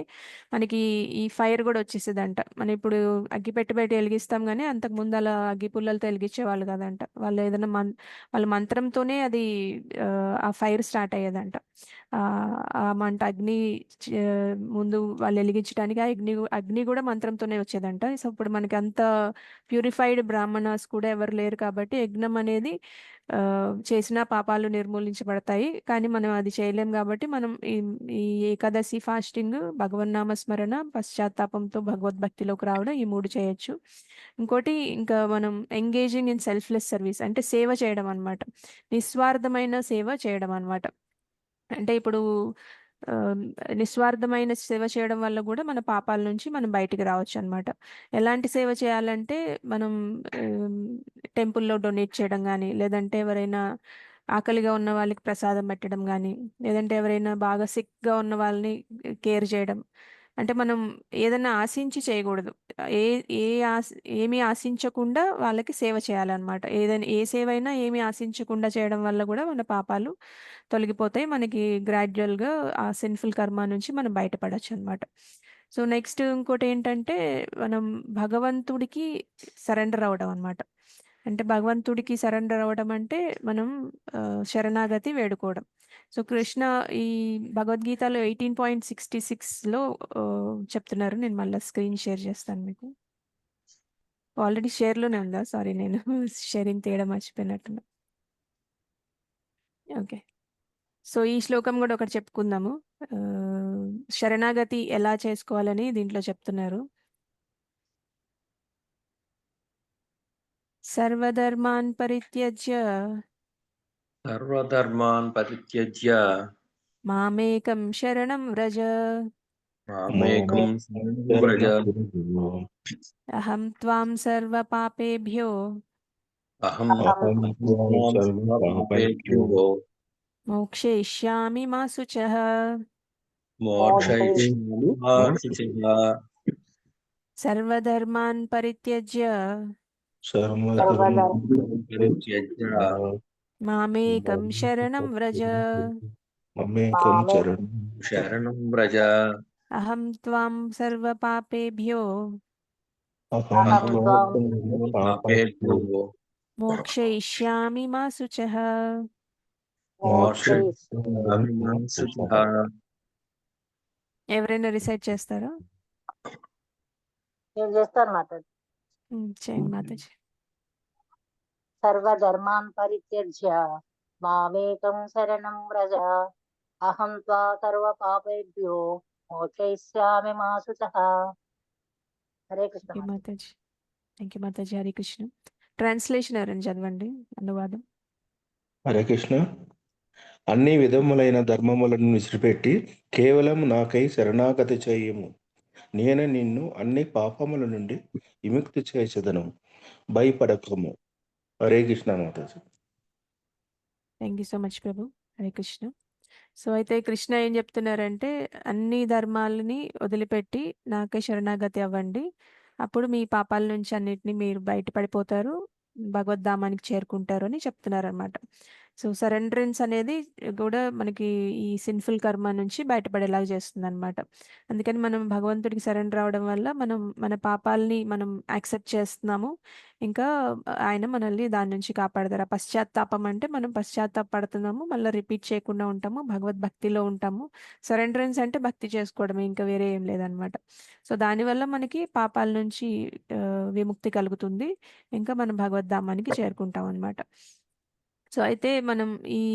మనకి ఈ ఫైర్ కూడా వచ్చేసేదంట. మనం ఇప్పుడు అగ్గిపెట్టి పెట్టి వెలిగిస్తాం కానీ అంతకు ముందు అలా అగ్గి పుల్లలతో వెలిగించే వాళ్ళు కదంట. వాళ్ళు ఏదైనా వాళ్ళ మంత్రంతోనే అది ఆ ఫైర్ స్టార్ట్ అయ్యేదంట. ఆ మంట అగ్ని ముందు వాళ్ళు వెలిగించడానికి అగ్ని కూడా మంత్రంతోనే వచ్చేదంట. సో ఇప్పుడు మనకి అంత ప్యూరిఫైడ్ బ్రాహ్మణాస్ కూడా ఎవరు లేరు కాబట్టి యజ్ఞం అనేది చేసిన పాపాలు నిర్మూలించబడతాయి. కానీ మనం అది చేయలేం కాబట్టి మనం ఈ ఏకాదశి ఫాస్టింగ్, భగవన్నామ స్మరణ, పశ్చాత్తాపంతో భగవద్భక్తిలోకి రావడం, ఈ 3 చేయొచ్చు. ఇంకోటి ఇంకా మనం ఎంగేజింగ్ ఇన్ సెల్ఫ్లెస్ సర్వీస్ అంటే సేవ చేయడం అనమాట. నిస్వార్థమైన సేవ చేయడం అనమాట. అంటే ఇప్పుడు ఆ, నిస్వార్థమైన సేవ చేయడం వల్ల కూడా మన పాపాల నుంచి మనం బయటికి రావచ్చు అనమాట. ఎలాంటి సేవ చేయాలంటే మనం టెంపుల్లో డొనేట్ చేయడం కానీ, లేదంటే ఎవరైనా ఆకలిగా ఉన్న వాళ్ళకి ప్రసాదం పెట్టడం కానీ, లేదంటే ఎవరైనా బాగా సిక్గా ఉన్న వాళ్ళని కేర్ చేయడం. అంటే మనం ఏదైనా ఆశించి చేయకూడదు. ఏ ఏ ఆశ ఏమీ ఆశించకుండా వాళ్ళకి సేవ చేయాలన్నమాట. ఏదైనా ఏ సేవ అయినా ఏమీ ఆశించకుండా చేయడం వల్ల కూడా మన పాపాలు తొలగిపోతాయి. మనకి గ్రాడ్యువల్గా ఆ సిన్ఫుల్ కర్మ నుంచి మనం బయటపడచ్చు అనమాట. సో నెక్స్ట్ ఇంకోటి ఏంటంటే మనం భగవంతుడికి సరెండర్ అవ్వడం అనమాట. అంటే భగవంతుడికి సరెండర్ అవ్వడం అంటే మనం శరణాగతి వేడుకోవడం. సో కృష్ణ ఈ భగవద్గీతలో 18.66లో చెప్తున్నారు. నేను మళ్ళీ స్క్రీన్ షేర్ చేస్తాను మీకు. ఆల్రెడీ షేర్లోనే ఉందా? సారీ, నేను షేరింగ్ తీయడం మర్చిపోయినట్టున్నా. ఓకే, సో ఈ శ్లోకం కూడా ఒకటి చెప్పుకుందాము. శరణాగతి ఎలా చేసుకోవాలని దీంట్లో చెప్తున్నారు. సర్వధర్మాన్ పరిత్యజ్య సర్వధర్మాన్ పరిత్యజ్య మామేకం శరణం వ్రజ మామేకం శరణం వ్రజ అహం త్వాం సర్వ పాపేభ్యో అహం పాపేభ్యో మోక్షయిష్యామి మా శుచః. మోక్షయిష్యామి మా శుచః. సర్వధర్మాన్ పరిత్యజ్య పరిత్యజ్య మామేకం శరణం వ్రజ శరణం వ్రజ. అహం త్వాం సర్వ పాపేభ్యో పాపేభ్యో మోక్షయిష్యామి మా శుచః. మోక్షయిష్యామి మా శుచః. ఎవరైనా రిసైట్ చేస్తారా? నేను చేస్తాను మాతాజీ. చేయండి మాతాజీ. సర్వధర్మాన్ పరిత్యజ్య మామేకం శరణం వ్రజ అహం త్వా సర్వ పాపేభ్యో మోక్షయిష్యామి మా శుచః. హరే కృష్ణ థ్యాంక్ యూ మాతాజీ. థ్యాంక్ యూ మాతాజీ. హరే కృష్ణ. ట్రాన్స్లేషన్ ఎవరైనా చదవండి, అనువాదం. హరే కృష్ణ. అన్ని విధములైన ధర్మములను విసిరిపెట్టి కేవలం నాకై శరణాగతి చేయము. నేను నిన్ను అన్ని పాపముల నుండి విముక్తి చేసేదను, భయపడకము. హరే కృష్ణ మాతాజీ. థ్యాంక్ యూ సో మచ్ ప్రభు. హరే కృష్ణ. సో అయితే కృష్ణ ఏం చెప్తున్నారంటే అన్ని ధర్మాలని వదిలిపెట్టి నాకే శరణాగతి అవ్వండి, అప్పుడు మీ పాపాల నుంచి అన్నిటిని మీరు బయటపడిపోతారు, భగవద్ధామానికి చేరుకుంటారు అని చెప్తున్నారు అనమాట. సో సరెండరెన్స్ అనేది కూడా మనకి ఈ సిన్ఫుల్ కర్మ నుంచి బయటపడేలాగా చేస్తుంది అనమాట. అందుకని మనం భగవంతుడికి సరెండర్ అవడం వల్ల మనం మన పాపాలని మనం యాక్సెప్ట్ చేస్తున్నాము. ఇంకా ఆయన మనల్ని దాని నుంచి కాపాడతారు. ఆ పశ్చాత్తాపం అంటే మనం పశ్చాత్తాపడుతున్నాము, మళ్ళీ రిపీట్ చేయకుండా ఉంటాము, భగవద్భక్తిలో ఉంటాము. సరెండరెన్స్ అంటే భక్తి చేసుకోవడం, ఇంకా వేరే ఏం లేదనమాట. సో దానివల్ల మనకి పాపాల నుంచి విముక్తి కలుగుతుంది, ఇంకా మనం భగవద్ధామానికి చేరుకుంటాం అనమాట. సో అయితే మనం ఈ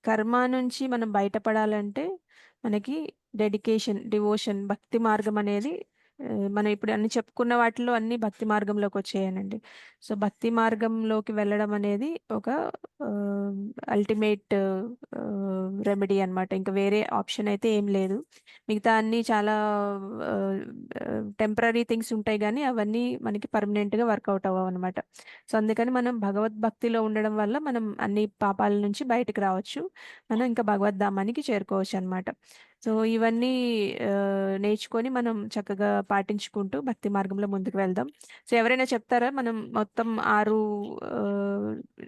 కర్మ నుంచి మనం బయటపడాలంటే మనకి డెడికేషన్, డివోషన్, భక్తి మార్గం అనేది మనం ఇప్పుడు అన్ని చెప్పుకున్న వాటిలో అన్ని భక్తి మార్గంలోకి వచ్చేయనండి. సో భక్తి మార్గంలోకి వెళ్ళడం అనేది ఒక అల్టిమేట్ రెమెడీ అన్నమాట. ఇంకా వేరే ఆప్షన్ అయితే ఏం లేదు. మిగతా అన్నీ చాలా టెంపరరీ థింగ్స్ ఉంటాయి కానీ అవన్నీ మనకి పర్మనెంట్గా వర్కౌట్ అవ్వవు అనమాట. సో అందుకని మనం భగవద్భక్తిలో ఉండడం వల్ల మనం అన్ని పాపాల నుంచి బయటకు రావచ్చు, మనం ఇంకా భగవద్ధామానికి చేరుకోవచ్చు అనమాట. సో ఇవన్నీ నేర్చుకొని మనం చక్కగా పాటించుకుంటూ భక్తి మార్గంలో ముందుకు వెళ్దాం. సో ఎవరైనా చెప్తారా, మనం మొత్తం 6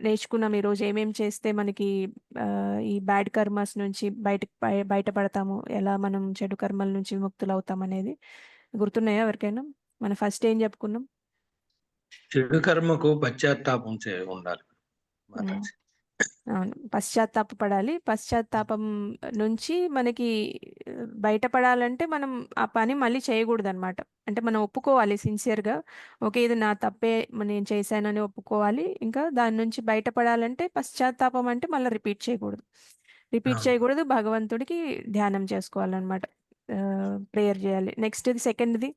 నేర్చుకున్నాం ఈరోజు, ఏమేం చేస్తే మనకి ఈ బ్యాడ్ కర్మస్ నుంచి బయటపడతాము, ఎలా మనం చెడు కర్మల నుంచి విముక్తులు అవుతాం అనేది గుర్తున్నాయా ఎవరికైనా? మనం ఫస్ట్ ఏం చెప్పుకున్నాం? చెడు కర్మకు పశ్చాత్తాపం ఉండాలి ఉమ్, మాతాజీ. అవును, పశ్చాత్తాపడాలి. పశ్చాత్తాపం నుంచి మనకి బయటపడాలంటే మనం ఆ పని మళ్ళీ చేయకూడదు అనమాట. అంటే మనం ఒప్పుకోవాలి సిన్సియర్గా, ఓకే ఇది నా తప్పే, నేను చేశానని ఒప్పుకోవాలి. ఇంకా దాని నుంచి బయటపడాలంటే పశ్చాత్తాపం అంటే మళ్ళీ రిపీట్ అవును. చేయకూడదు, భగవంతుడికి ధ్యానం చేసుకోవాలన్నమాట, ప్రేయర్ చేయాలి. నెక్స్ట్ ఇది సెకండ్ది.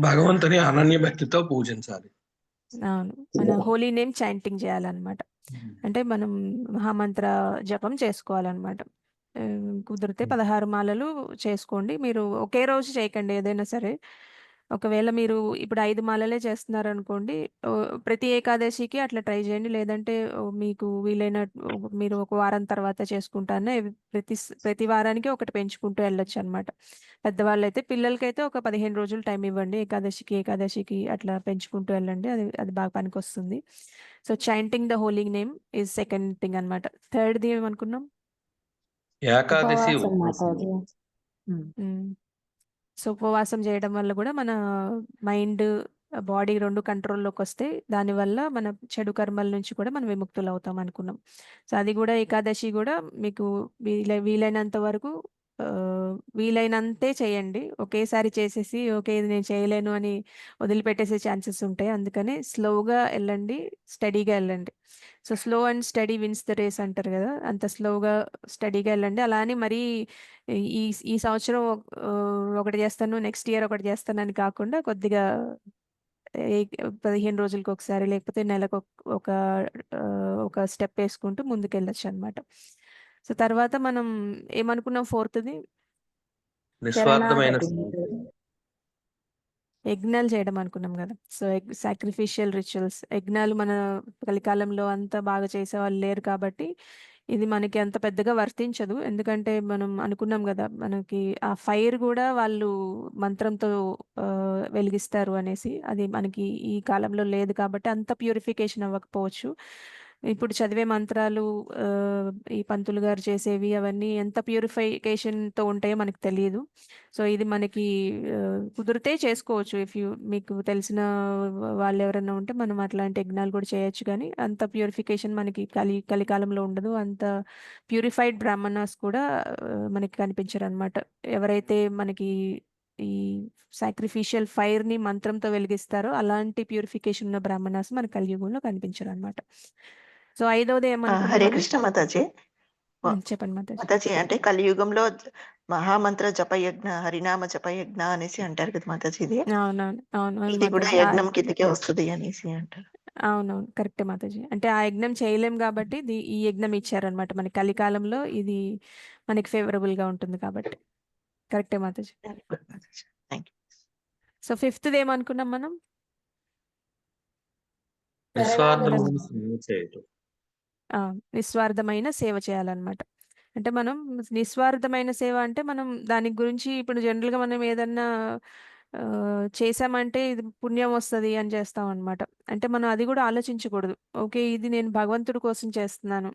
భగవంతుని అనన్య భక్తితో పూజించాలి. అవును, మన హోలీ నేమ్ చాంటింగ్ చేయాలన్నమాట. అంటే మనం మహామంత్ర జపం చేసుకోవాలన్నమాట. కుదిరితే 16 మాలలు చేసుకోండి. మీరు ఒకే రోజు చేయకండి ఏదైనా సరే. ఒకవేళ మీరు ఇప్పుడు 5 మాలలే చేస్తున్నారు అనుకోండి, ప్రతి ఏకాదశికి అట్లా ట్రై చేయండి. లేదంటే మీకు వీలైన మీరు ఒక వారం తర్వాత చేసుకుంటానే ప్రతి వారానికి ఒకటి పెంచుకుంటూ వెళ్ళొచ్చు అనమాట. పెద్దవాళ్ళైతే, పిల్లలకైతే ఒక 15 రోజులు టైం ఇవ్వండి. ఏకాదశికి అట్లా పెంచుకుంటూ వెళ్ళండి. అది అది బాగా పనికొస్తుంది. So chanting the holy name is second thing అనమాట. థర్డ్ది ఏమనుకున్నాం? ఏకాదశి ఉపవాసం ఉపవాసం. మాతాజీ. సో ఉపవాసం చేయడం వల్ల కూడా మన మైండ్, బాడీ రెండు కంట్రోల్లోకి వస్తాయి. దానివల్ల మన చెడు కర్మల నుంచి కూడా మనం విముక్తులు అవుతాం అనుకున్నాం. సో అది కూడా ఏకాదశి కూడా మీకు వీలైనంత వరకు వీలైనంతే చేయండి. ఒకేసారి చేసేసి ఓకే ఇది నేను చేయలేను అని వదిలిపెట్టేసే ఛాన్సెస్ ఉంటాయి. అందుకని స్లోగా వెళ్ళండి, స్టడీగా వెళ్ళండి. So slow and steady wins the race అంటారు కదా, అంత స్లోగా స్టడీగా వెళ్ళండి. అలా అని మరీ ఈ ఈ సంవత్సరం ఒకటి చేస్తాను, నెక్స్ట్ ఇయర్ ఒకటి చేస్తాను అని కాకుండా కొద్దిగా 15 రోజులకి ఒకసారి, లేకపోతే నెలకు ఒక ఆ, ఒక స్టెప్ వేసుకుంటూ ముందుకెళ్ళొచ్చు అనమాట. సో తర్వాత మనం ఏమనుకున్నాం ఫోర్త్ది? నిస్వార్థమైన శరణాగతి సేవ. మాతాజీ. యజ్ఞాలు చేయడం అనుకున్నాం కదా. సో సాక్రిఫిషియల్ రిచువల్స్, యజ్ఞాలు మన కలికాలంలో అంత బాగా చేసే వాళ్ళు లేరు కాబట్టి ఇది మనకి అంత పెద్దగా వర్తించదు. ఎందుకంటే మనం అనుకున్నాం కదా, మనకి ఆ ఫైర్ కూడా వాళ్ళు మంత్రంతో ఆ, వెలిగిస్తారు అనేసి. అది మనకి ఈ కాలంలో లేదు కాబట్టి అంత ప్యూరిఫికేషన్ అవ్వకపోవచ్చు. ఇప్పుడు చదివే మంత్రాలు, ఆ, ఈ పంతులు గారు చేసేవి అవన్నీ ఎంత ప్యూరిఫికేషన్తో ఉంటాయో మనకు తెలియదు. సో ఇది మనకి కుదిరితే చేసుకోవచ్చు. మీకు తెలిసిన వాళ్ళు ఎవరైనా ఉంటే మనం అట్లాంటి యజ్ఞాలు కూడా చేయొచ్చు. కానీ అంత ప్యూరిఫికేషన్ మనకి కలికాలంలో ఉండదు. అంత ప్యూరిఫైడ్ బ్రాహ్మణాస్ కూడా మనకి కనిపించరు అనమాట. ఎవరైతే మనకి ఈ సాక్రిఫిషియల్ ఫైర్ ని మంత్రంతో వెలిగిస్తారో అలాంటి ప్యూరిఫికేషన్ ఉన్న బ్రాహ్మణాస్ మన కలియుగంలో కనిపించరు అనమాట. సో ఐదవది ఏమనుకున్నాం హరే మనం? కృష్ణ మాతాజీ. చెప్పండి మాతాజీ. మాతాజీ అంటే కలియుగంలో మహామంత్ర జపయజ్ఞ, హరినామ జపయజ్ఞ అనేసి అంటారు కదా మాతాజీ. ఇది అవునవును, అవును ఇది కూడా మాతాజీ. యజ్ఞం కిందకే వస్తుంది అనేసి అంటారు. అవునవును, కరెక్టే మాతాజీ. అంటే ఆ యజ్ఞం చేయలేం కాబట్టి ఈ యజ్ఞం ఇచ్చారనమాట మనకి కలికాలంలో. ఇది మనకి ఫేవరబుల్ గా ఉంటుంది కాబట్టి. కరెక్టే మాతాజీ. Thank you. సో ఫిఫ్త్ది ఏమనుకున్నాం మనం? నిస్వార్థమైన సేవ చేయటం. నిస్వార్థమైన సేవ చేయాలన్నమాట. అంటే మనం నిస్వార్థమైన సేవ అంటే మనం దాని గురించి ఇప్పుడు జనరల్గా మనం ఏదన్నా చేసామంటే ఇది పుణ్యం వస్తుంది అని చేస్తాం అనమాట. అంటే మనం అది కూడా ఆలోచించకూడదు. ఓకే ఇది నేను భగవంతుడి కోసం చేస్తున్నాను,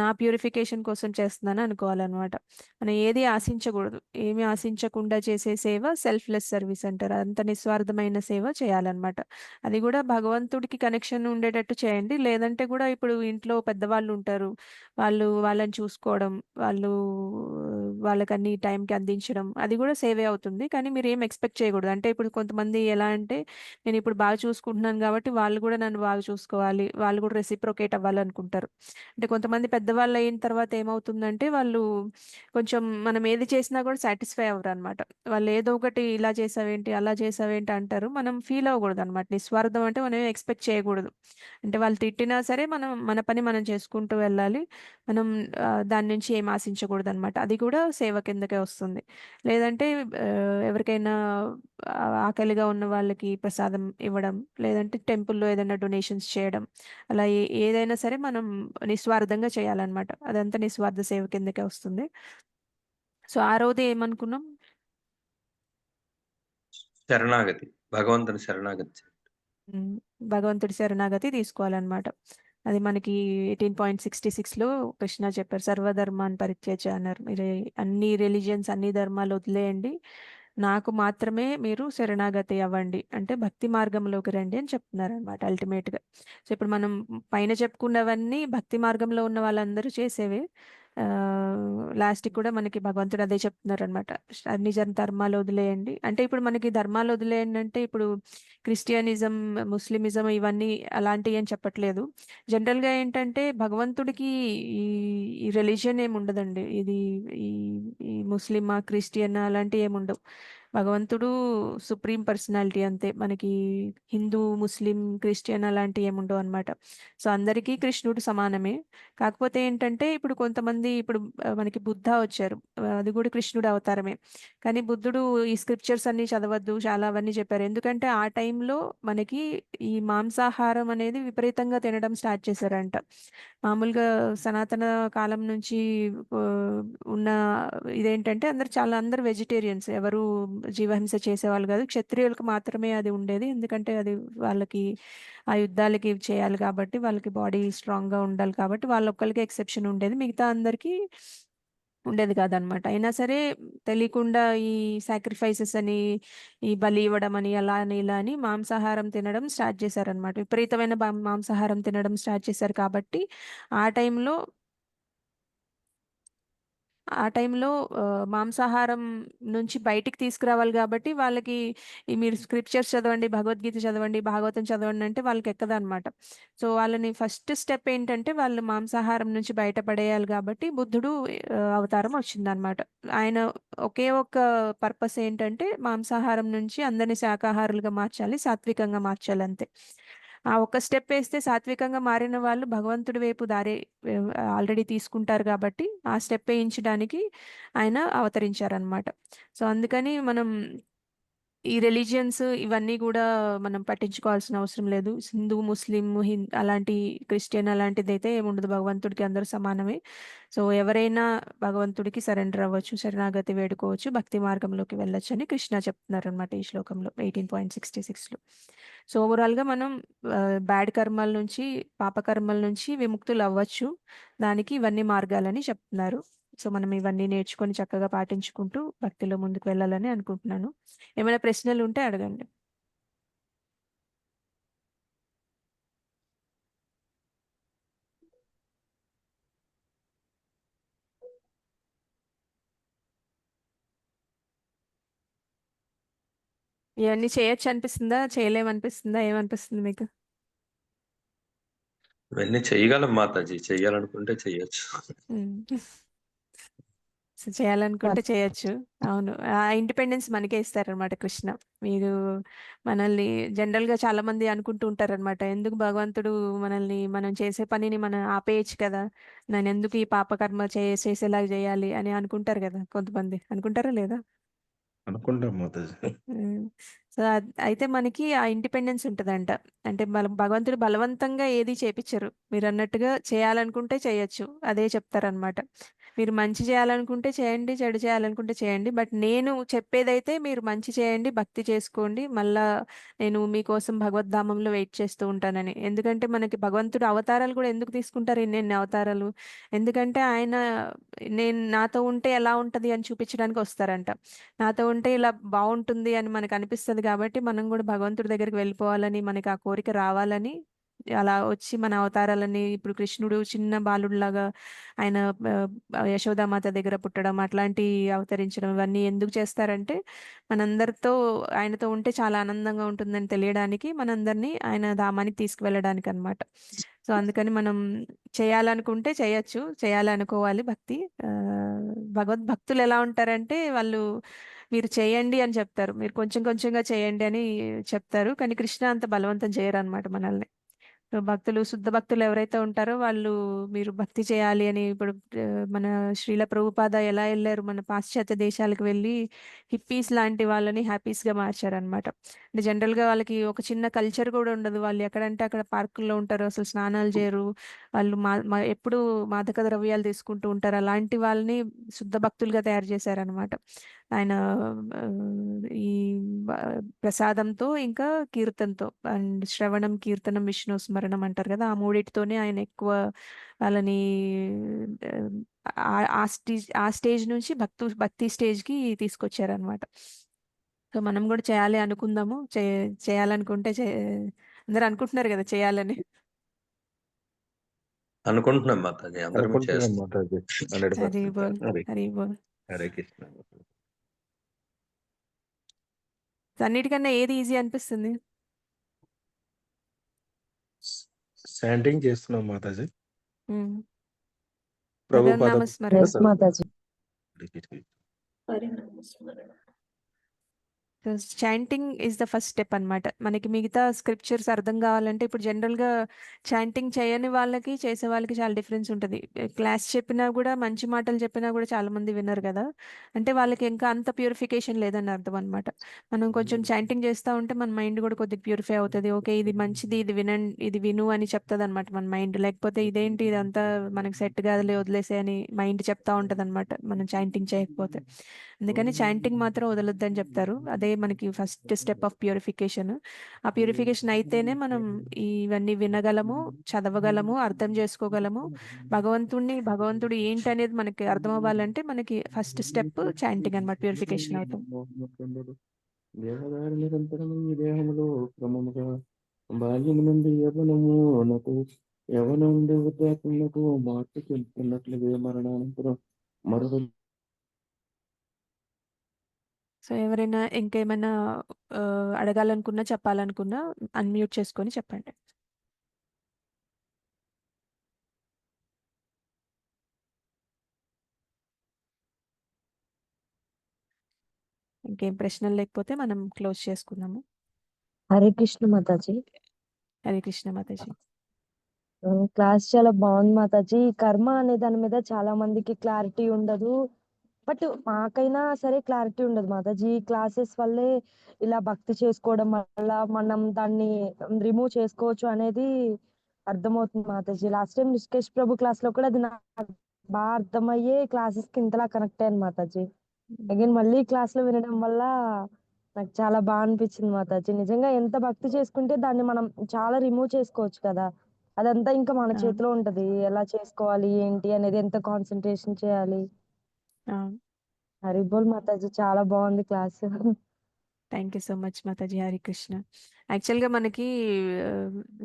నా ప్యూరిఫికేషన్ కోసం చేస్తున్నాను అనుకోవాలన్నమాట. మనం ఏది ఆశించకూడదు. ఏమి ఆశించకుండా చేసే సేవ సెల్ఫ్లెస్ సర్వీస్ అంటారు. అంత నిస్వార్థమైన సేవ చేయాలన్నమాట. అది కూడా భగవంతుడికి కనెక్షన్ ఉండేటట్టు చేయండి. లేదంటే కూడా ఇప్పుడు ఇంట్లో పెద్దవాళ్ళు ఉంటారు, వాళ్ళని చూసుకోవడం, వాళ్ళు వాళ్ళకి అన్ని టైంకి అందించడం అది కూడా సేవే అవుతుంది. కానీ మీరు ఏం ఎక్స్పెక్ట్ చేయకూడదు. అంటే ఇప్పుడు కొంతమంది ఎలా అంటే నేను ఇప్పుడు బాగా చూసుకుంటున్నాను కాబట్టి వాళ్ళు కూడా నన్ను బాగా చూసుకోవాలి, వాళ్ళు కూడా రెసిప్రొకేట్ అవ్వాలనుకుంటారు. అంటే కొంతమంది పెద్దవాళ్ళు అయిన తర్వాత ఏమవుతుందంటే వాళ్ళు కొంచెం మనం ఏది చేసినా కూడా సాటిస్ఫై అవ్వరు అనమాట. వాళ్ళు ఏదో ఒకటి ఇలా చేసావేంటి అలా చేసావేంటి అంటారు. మనం ఫీల్ అవ్వకూడదు అనమాట. నిస్వార్థం అంటే మనం ఎక్స్పెక్ట్ చేయకూడదు. అంటే వాళ్ళు తిట్టినా సరే మనం మన పని మనం చేసుకుంటూ వెళ్ళాలి. మనం దాని నుంచి ఏం ఆశించకూడదు అనమాట. అది కూడా సేవ కిందకే వస్తుంది. లేదంటే ఎవరికైనా ఆకలిగా ఉన్న వాళ్ళకి ప్రసాదం ఇవ్వడం, లేదంటే టెంపుల్లో ఏదైనా డొనేషన్స్ చేయడం, అలా ఏదైనా సరే మనం నిస్వార్థంగా చేయాలన్నమాట. అదంతా నిస్వార్థ సేవ కిందకే వస్తుంది. సో ఆ రోజు ఏమనుకున్నాం? శరణాగతి, భగవంతుని శరణాగతి. ఉమ్, భగవంతుడి శరణాగతి తీసుకోవాలన్నమాట. అది మనకి 18.66లో కృష్ణ చెప్పారు, సర్వధర్మాన్ని పరిత్యజ అన్నారు. మీరు అన్ని రిలీజియన్స్ అన్ని ధర్మాలు వదిలేయండి, నాకు మాత్రమే మీరు శరణాగతి అవ్వండి, అంటే భక్తి మార్గంలోకి రండి అని చెప్తున్నారు అనమాట అల్టిమేట్గా. సో ఇప్పుడు మనం పైన చెప్పుకున్నవన్నీ భక్తి మార్గంలో ఉన్న వాళ్ళందరూ చేసేవే. లాస్ట్కి కూడా మనకి భగవంతుడు అదే చెప్తున్నారు అనమాట, అన్ని ధర్మాలు వదిలేయండి. అంటే ఇప్పుడు మనకి ధర్మాలు వదిలేయండి అంటే ఇప్పుడు క్రిస్టియనిజం, ముస్లిమిజం ఇవన్నీ అలాంటివి అని చెప్పట్లేదు. జనరల్గా ఏంటంటే భగవంతుడికి ఈ ఈ రిలీజియన్ ఏమి ఉండదండి. ఇది ఈ ఈ ముస్లిమా క్రిస్టియన్ అలాంటివి ఏమి ఉండవు. భగవంతుడు సుప్రీం పర్సనాలిటీ అంతే. మనకి హిందూ ముస్లిం క్రిస్టియన్ అలాంటివి ఏమి ఉండవు అనమాట. సో అందరికీ కృష్ణుడు సమానమే. కాకపోతే ఏంటంటే ఇప్పుడు కొంతమంది ఇప్పుడు మనకి బుద్ధ వచ్చారు, అది కూడా కృష్ణుడు అవతారమే. కానీ బుద్ధుడు ఈ స్క్రిప్చర్స్ అన్ని చదవద్దు చాలా అవన్నీ చెప్పారు. ఎందుకంటే ఆ టైంలో మనకి ఈ మాంసాహారం అనేది విపరీతంగా తినడం స్టార్ట్ చేశారంట. మామూలుగా సనాతన కాలం నుంచి ఆ, ఉన్న ఇదేంటంటే అందరు వెజిటేరియన్స్, ఎవరు జీవహింస చేసేవాళ్ళు కాదు. క్షత్రియులకు మాత్రమే అది ఉండేది, ఎందుకంటే అది వాళ్ళకి ఆ యుద్ధాలకి చేయాలి కాబట్టి, వాళ్ళకి బాడీ స్ట్రాంగ్గా ఉండాలి కాబట్టి వాళ్ళొక్కరికి ఎక్సెప్షన్ ఉండేది, మిగతా అందరికీ ఉండేది కాదనమాట. అయినా సరే తెలియకుండా ఈ సాక్రిఫైసెస్ అని, ఈ బలి ఇవ్వడం అని, అలా అని ఇలా అని మాంసాహారం తినడం స్టార్ట్ చేశారనమాట. విపరీతమైన మాంసాహారం తినడం స్టార్ట్ చేశారు కాబట్టి ఆ టైంలో ఆ టైంలో మాంసాహారం నుంచి బయటికి తీసుకురావాలి కాబట్టి వాళ్ళకి ఈ మీరు స్క్రిప్చర్స్ చదవండి, భగవద్గీత చదవండి, భాగవతం చదవండి అంటే వాళ్ళకి ఎక్కదనమాట. సో వాళ్ళని ఫస్ట్ స్టెప్ ఏంటంటే వాళ్ళు మాంసాహారం నుంచి బయటపడేయాలి కాబట్టి బుద్ధుడు అవతారం వచ్చిందనమాట. ఆయన ఒకే ఒక పర్పస్ ఏంటంటే మాంసాహారం నుంచి అందరిని శాకాహారులుగా మార్చాలి, సాత్వికంగా మార్చాలి అంతే. ఆ ఒక్క స్టెప్ వేస్తే సాత్వికంగా మారిన వాళ్ళు భగవంతుడి వైపు దారి ఆల్రెడీ తీసుకుంటారు కాబట్టి ఆ స్టెప్ వేయించడానికి ఆయన అవతరించారనమాట. సో అందుకని మనం ఈ రిలీజియన్స్ ఇవన్నీ కూడా మనం పట్టించుకోవాల్సిన అవసరం లేదు. హిందూ ముస్లిం అలాంటి క్రిస్టియన్ అలాంటిది అయితే ఏముండదు. భగవంతుడికి అందరూ సమానమే. సో ఎవరైనా భగవంతుడికి సరెండర్ అవ్వచ్చు, శరణాగతి వేడుకోవచ్చు, భక్తి మార్గంలోకి వెళ్ళొచ్చు అని కృష్ణ చెప్తున్నారు అనమాట ఈ శ్లోకంలో 18.66లో. సో ఓవరాల్గా మనం బ్యాడ్ కర్మల నుంచి, పాపకర్మల నుంచి విముక్తులు అవ్వచ్చు. దానికి ఇవన్నీ మార్గాలని చెప్తున్నారు. సో మనం ఇవన్నీ నేర్చుకొని చక్కగా పాటించుకుంటూ భక్తిలో ముందుకు వెళ్ళాలని అనుకుంటున్నాను. ఏమైనా ప్రశ్నలు ఉంటే అడగండి. ఇవన్నీ చేయొచ్చు అనిపిస్తుందా, చేయలేమనిపిస్తుందా, ఏమనిపిస్తుంది మీకు? ఇవన్నీ చేయగలం మాతాజీ, చెయ్యాలనుకుంటే చెయ్యొచ్చు. సో చేయాలనుకుంటే చేయొచ్చు. అవును, ఆ ఇండిపెండెన్స్ మనకే ఇస్తారనమాట కృష్ణ. మీరు మనల్ని జనరల్గా చాలా మంది అనుకుంటూ ఉంటారనమాట, ఎందుకు భగవంతుడు మనల్ని మనం చేసే పనిని మనం ఆపేయచ్చు కదా, నేను ఎందుకు ఈ పాపకర్మ చేసేలాగా చేయాలి అని అనుకుంటారు కదా, కొంతమంది అనుకుంటారా లేదా? అనుకుంటాం మాతాజీ. సో అయితే మనకి ఆ ఇండిపెండెన్స్ ఉంటుందంట. అంటే భగవంతుడు బలవంతంగా ఏది చేపించరు. మీరు అన్నట్టుగా చేయాలనుకుంటే చేయొచ్చు, అదే చెప్తారనమాట. మీరు మంచి చేయాలనుకుంటే చేయండి, చెడు చేయాలనుకుంటే చేయండి, బట్ నేను చెప్పేదైతే మీరు మంచి చేయండి, భక్తి చేసుకోండి, మళ్ళా నేను మీకోసం భగవద్ధామంలో వెయిట్ చేస్తూ ఉంటానని. ఎందుకంటే మనకి భగవంతుడు అవతారాలు కూడా ఎందుకు తీసుకుంటారు, ఇన్ని అవతారాలు? ఎందుకంటే ఆయన నేను నాతో ఉంటే ఎలా ఉంటది అని చూపించడానికి వస్తారంట. నాతో ఉంటే ఇలా బాగుంటుంది అని మనకు అనిపిస్తుంది కాబట్టి మనం కూడా భగవంతుడి దగ్గరికి వెళ్ళిపోవాలని, మనకి ఆ కోరిక రావాలని అలా వచ్చి మన అవతారాలని ఇప్పుడు కృష్ణుడు చిన్న బాలుడిలాగా ఆయన యశోదామాత దగ్గర పుట్టడం అట్లాంటి అవతరించడం ఇవన్నీ ఎందుకు చేస్తారంటే మనందరితో ఆయనతో ఉంటే చాలా ఆనందంగా ఉంటుందని తెలియడానికి మనందరినీ ఆయన ధామానికి తీసుకువెళ్ళడానికి అన్నమాట. సో అందుకని మనం చేయాలనుకుంటే చేయొచ్చు, చేయాలనుకోవాలి భక్తి. భగవద్భక్తులు ఎలా ఉంటారంటే వాళ్ళు మీరు చేయండి అని చెప్తారు, మీరు కొంచెం కొంచెంగా చేయండి అని చెప్తారు, కానీ కృష్ణ అంత బలవంతం చేయరు అనమాట మనల్ని. సో భక్తులు శుద్ధ భక్తులు ఎవరైతే ఉంటారో వాళ్ళు మీరు భక్తి చేయాలి అని ఇప్పుడు మన శ్రీల ప్రభుపాద ఎలా వెళ్ళారు మన పాశ్చాత్య దేశాలకు వెళ్ళి హిప్పీస్ లాంటి వాళ్ళని హ్యాపీస్ గా మార్చారనమాట. అంటే జనరల్ గా వాళ్ళకి ఒక చిన్న కల్చర్ కూడా ఉండదు, వాళ్ళు ఎక్కడంటే అక్కడ పార్కుల్లో ఉంటారు, అసలు స్నానాలు చేయరు, వాళ్ళు ఎప్పుడు మాదక ద్రవ్యాలు తీసుకుంటూ ఉంటారు, అలాంటి వాళ్ళని శుద్ధ భక్తులుగా తయారు చేశారనమాట. ఆయన ఆ, ఈ బ- ప్రసాదంతో ఇంకా కీర్తనతో అండ్ శ్రవణం కీర్తనం విష్ణు స్మరణం అంటారు కదా, ఆ మూడిటితోనే ఆయన ఎక్కువ వాళ్ళని ఆ స్టేజ్ నుంచి భక్తి స్టేజ్ కి తీసుకొచ్చారనమాట. సో మనం కూడా చేయాలి అనుకుందాము, చేయాలనుకుంటే అందరూ అనుకుంటున్నారు కదా చేయాలని. అనుకుంటున్నాం మాతాజీ, అందరం అనుకుంటున్నాం చేస్తాం. మాతాజీ హరి 100%. బోల్, హరే హరి బోల్. హరే కృష్ణ. అన్నిటికన్నా ఏది ఈజీ అనిపిస్తుంది? శాంటింగ్ చేస్తున్నాం మాతాజీ. ఉమ్. ప్రభుపాద హరినామస్మరణ. ఎస్ మాతాజీ. Hare Krishna. Chanting is the first step అన్నమాట. మనకి మిగతా స్క్రిప్చర్స్ అర్థం కావాలంటే ఇప్పుడు జనరల్గా చాంటింగ్ చేయని వాళ్ళకి చేసే వాళ్ళకి చాలా డిఫరెన్స్ ఉంటుంది. క్లాస్ చెప్పినా కూడా మంచి మాటలు చెప్పినా కూడా చాలా మంది వినరు కదా, అంటే వాళ్ళకి ఇంకా అంత ప్యూరిఫికేషన్ లేదని అర్థం అనమాట. మనం కొంచెం చాంటింగ్ చేస్తూ ఉంటే మన మైండ్ కూడా కొద్దిగా ప్యూరిఫై అవుతుంది. ఓకే ఇది మంచిది, ఇది వినండి, ఇది విను అని చెప్తుంది అనమాట మన మైండ్. లేకపోతే ఇదేంటి ఇదంతా మనకి సెట్ కాదులే వదిలేసే అని మైండ్ చెప్తా ఉంటుంది అనమాట మనం చాంటింగ్ చేయకపోతే. అందుకని చాంటింగ్ మాత్రం వదలొద్దని చెప్తారు, అదే మనకి ఫస్ట్ స్టెప్ ఆఫ్ ప్యూరిఫికేషన్. ఆ ప్యూరిఫికేషన్ అయితేనే మనం ఇవన్నీ వినగలము, చదవగలము, అర్థం చేసుకోగలము. భగవంతుడు ఏంటి అనేది మనకి అర్థం అవ్వాలంటే మనకి ఫస్ట్ స్టెప్ చాంటింగ్ అన్నమాట, ప్యూరిఫికేషన్ అవుతాం. దేహదారి నిరంతరం ఈ దేహములో క్రమముగా బాల్యము నుండి యవనం నుండి వృద్ధాప్యమునకు మార్పు చెందుతున్నట్లుగా మరణానంతరం మరొక సో ఎవరైనా ఇంకేమైనా అడగాలనుకున్నా చెప్పాలనుకున్నా అన్మ్యూట్ చేసుకొని చెప్పండి. ఇంకేం ప్రశ్నలు లేకపోతే మనం క్లోజ్ చేసుకుందాము. హరే కృష్ణ మాతాజీ. హరే కృష్ణ మాతాజీ. క్లాస్ చాలా బాగుంది మాతాజీ. కర్మ అనే దాని మీద చాలా మందికి క్లారిటీ ఉండదు, బట్ మాకైనా సరే క్లారిటీ ఉండదు మాతాజీ. క్లాసెస్ వల్లే ఇలా భక్తి చేసుకోవడం వల్ల మనం దాన్ని రిమూవ్ చేసుకోవచ్చు అనేది అర్థమవుతుంది మాతాజీ. లాస్ట్ టైం రిషికేష్ ప్రభు క్లాస్ లో కూడా అది నాకు బాగా అర్థమయ్యే క్లాసెస్ కి ఇంతలా కనెక్ట్ అయ్యాను మాతాజీ. అగైన్ మళ్ళీ క్లాస్ లో వినడం వల్ల నాకు చాలా బాగా అనిపించింది మాతాజీ. నిజంగా ఎంత భక్తి చేసుకుంటే దాన్ని మనం చాలా రిమూవ్ చేసుకోవచ్చు కదా, అదంతా ఇంకా మన అవును, చేతిలో ఉంటది, ఎలా చేసుకోవాలి ఏంటి అనేది, ఎంత కాన్సన్ట్రేషన్ చేయాలి. అవును. హరిబోల్ మాతాజీ, చాలా బాగుంది class. Thank you so much Mataji. Hari Krishna. యాక్చువల్గా మనకి ఆ,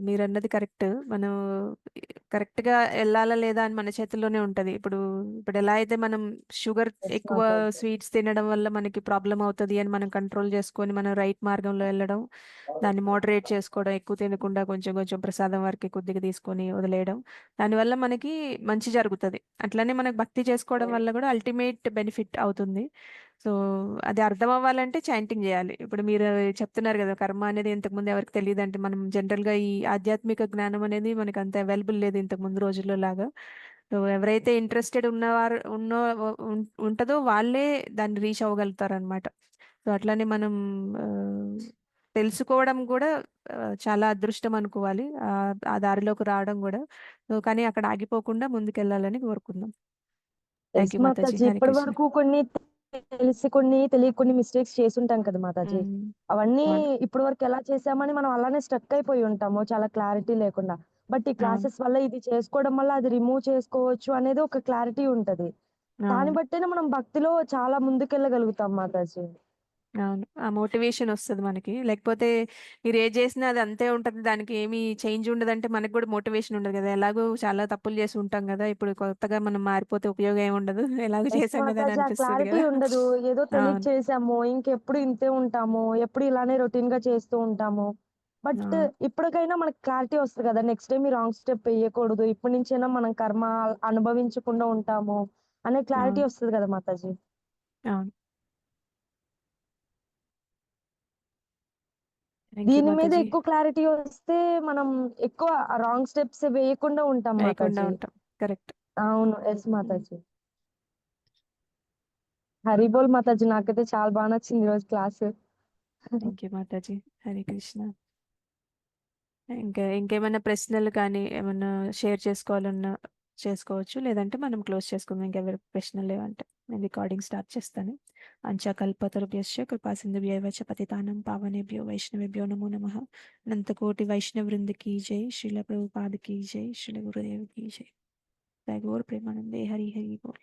మీరు అన్నది కరెక్ట్. మనం కరెక్ట్గా వెళ్ళాలా లేదా అని మన చేతుల్లోనే ఉంటుంది. ఇప్పుడు ఎలా అయితే మనం షుగర్ ఎస్ ఎక్కువ మాతాజీ. స్వీట్స్ తినడం వల్ల మనకి ప్రాబ్లం అవుతుంది అని మనం కంట్రోల్ చేసుకొని మనం రైట్ మార్గంలో వెళ్ళడం, దాన్ని మోడరేట్ చేసుకోవడం, ఎక్కువ తినకుండా కొంచెం కొంచెం ప్రసాదం వరకు కొద్దిగా తీసుకొని వదిలేయడం, దానివల్ల మనకి మంచి జరుగుతుంది. అట్లనే మనకు భక్తి చేసుకోవడం వల్ల కూడా అల్టిమేట్ బెనిఫిట్ అవుతుంది. సో అది అర్థం అవ్వాలంటే చాంటింగ్ చేయాలి. ఇప్పుడు మీరు చెప్తున్నారు కదా కర్మ అనేది ఇంతకు ముందు ఎవరికి తెలియదు అంటే, మనం జనరల్ గా ఈ ఆధ్యాత్మిక జ్ఞానం అనేది మనకు అంత అవైలబుల్ లేదు ఇంతకు ముందు రోజుల్లో లాగా. సో ఎవరైతే ఇంట్రెస్టెడ్ ఉన్నవారు ఉంటుందో వాళ్ళే దాన్ని రీచ్ అవ్వగలుగుతారు అనమాట. సో అట్లానే మనం ఆ, తెలుసుకోవడం కూడా చాలా అదృష్టం అనుకోవాలి, ఆ దారిలోకి రావడం కూడా. సో కానీ అక్కడ ఆగిపోకుండా ముందుకెళ్ళాలని కోరుకుందాం. థ్యాంక్ ఎస్ యూ మాతాజీ. మాతాజీ. హరే ఇప్పటి కృష్ణ. వరకు కొన్ని తెలిసి కొన్ని తెలియ కొన్ని మిస్టేక్స్ చేసి ఉంటాం కదా మాతాజీ, ఉమ్, అవన్నీ అవును, ఇప్పటి వరకు ఎలా చేసామని మనం అలానే స్ట్రక్ అయిపోయి ఉంటాము చాలా క్లారిటీ లేకుండా. బట్ ఈ అవును, క్లాసెస్ వల్ల ఇది చేసుకోవడం వల్ల అది రిమూవ్ చేసుకోవచ్చు అనేది ఒక క్లారిటీ ఉంటది. దాన్ని అవును. బట్టేనే మనం భక్తిలో చాలా ముందుకెళ్ళగలుగుతాం మాతాజీ. అవును. ఆ మోటివేషన్ వస్తది మనకి. లేకపోతే మీరు ఏది చేసినా అది అంతే ఉంటది. దానికి ఏమి చేంజ్ ఉండదంటే మనకు కూడా మోటివేషన్ ఉండదు కదా! ఎలాగో చాలా తప్పులు చేసి ఉంటాం కదా! ఇప్పుడు కొత్తగా మనం మారిపోతే ఉపయోగం ఏమి ఉండదు. ఎలాగో ఎస్ చేసాం కదా అని మాతాజీ. ఆ అనిపిస్తది క్లారిటీ కదా! ఉండదు. ఏదో తెలియక అవును. చేసాము. ఇంకెప్పుడు ఇంతే ఉంటాము. ఎప్పుడు ఇలానే రొటీన్‌గా చేస్తూ ఉంటాము. బట్ అవును. ఇప్పటికైనా మనకు క్లారిటీ వస్తది కదా! నెక్స్ట్ టైమ్ ఈ రాంగ్ స్టెప్ ఎయకూడదు. ఇప్పటి నుంచైనా మనం కర్మ అనుభవించకుండా ఉంటాము అనే క్లారిటీ అవును. వస్తది కదా మాతాజీ. అవును. థాంక్ యూ దీని మీద మాతాజీ. ఎక్కువ క్లారిటీ వస్తే మనం ఎక్కువ రాంగ్ స్టెప్స్ వేయకుండా ఉంటాం వేయకుండా మాతాజీ. ఉంటాం. కరెక్ట్. అవును. యెస్ మాతాజీ. హరి బోల్ మాతాజీ. నాకైతే చాలా బా నచ్చింది ఈరోజు క్లాసు. థాంక్ యూ మాతాజీ. హరే కృష్ణ. ఇంకేమైనా ప్రశ్నలు కానీ ఏమన్నా షేర్ చేసుకోవాలన్నా చేసుకోవచ్చు. లేదంటే మనం క్లోజ్ చేసుకుందాం. ఇంకెవరి ప్రశ్నలు లేవంటే నేను రికార్డింగ్ స్టార్ట్ చేస్తాను. అంచకల్పతరుభ్యశ్చ కృపాసింధుభ్యైవ చ పతితానం పావనేభ్యో వైష్ణవేభ్యో నమో నమః. అనంతకోటి వైష్ణవ వృంద की जय, श्रील प्रभुपाद की जय, श्रील गुरुदेव की जय. जय गौर प्रेमानंदे हरि हरि बोल.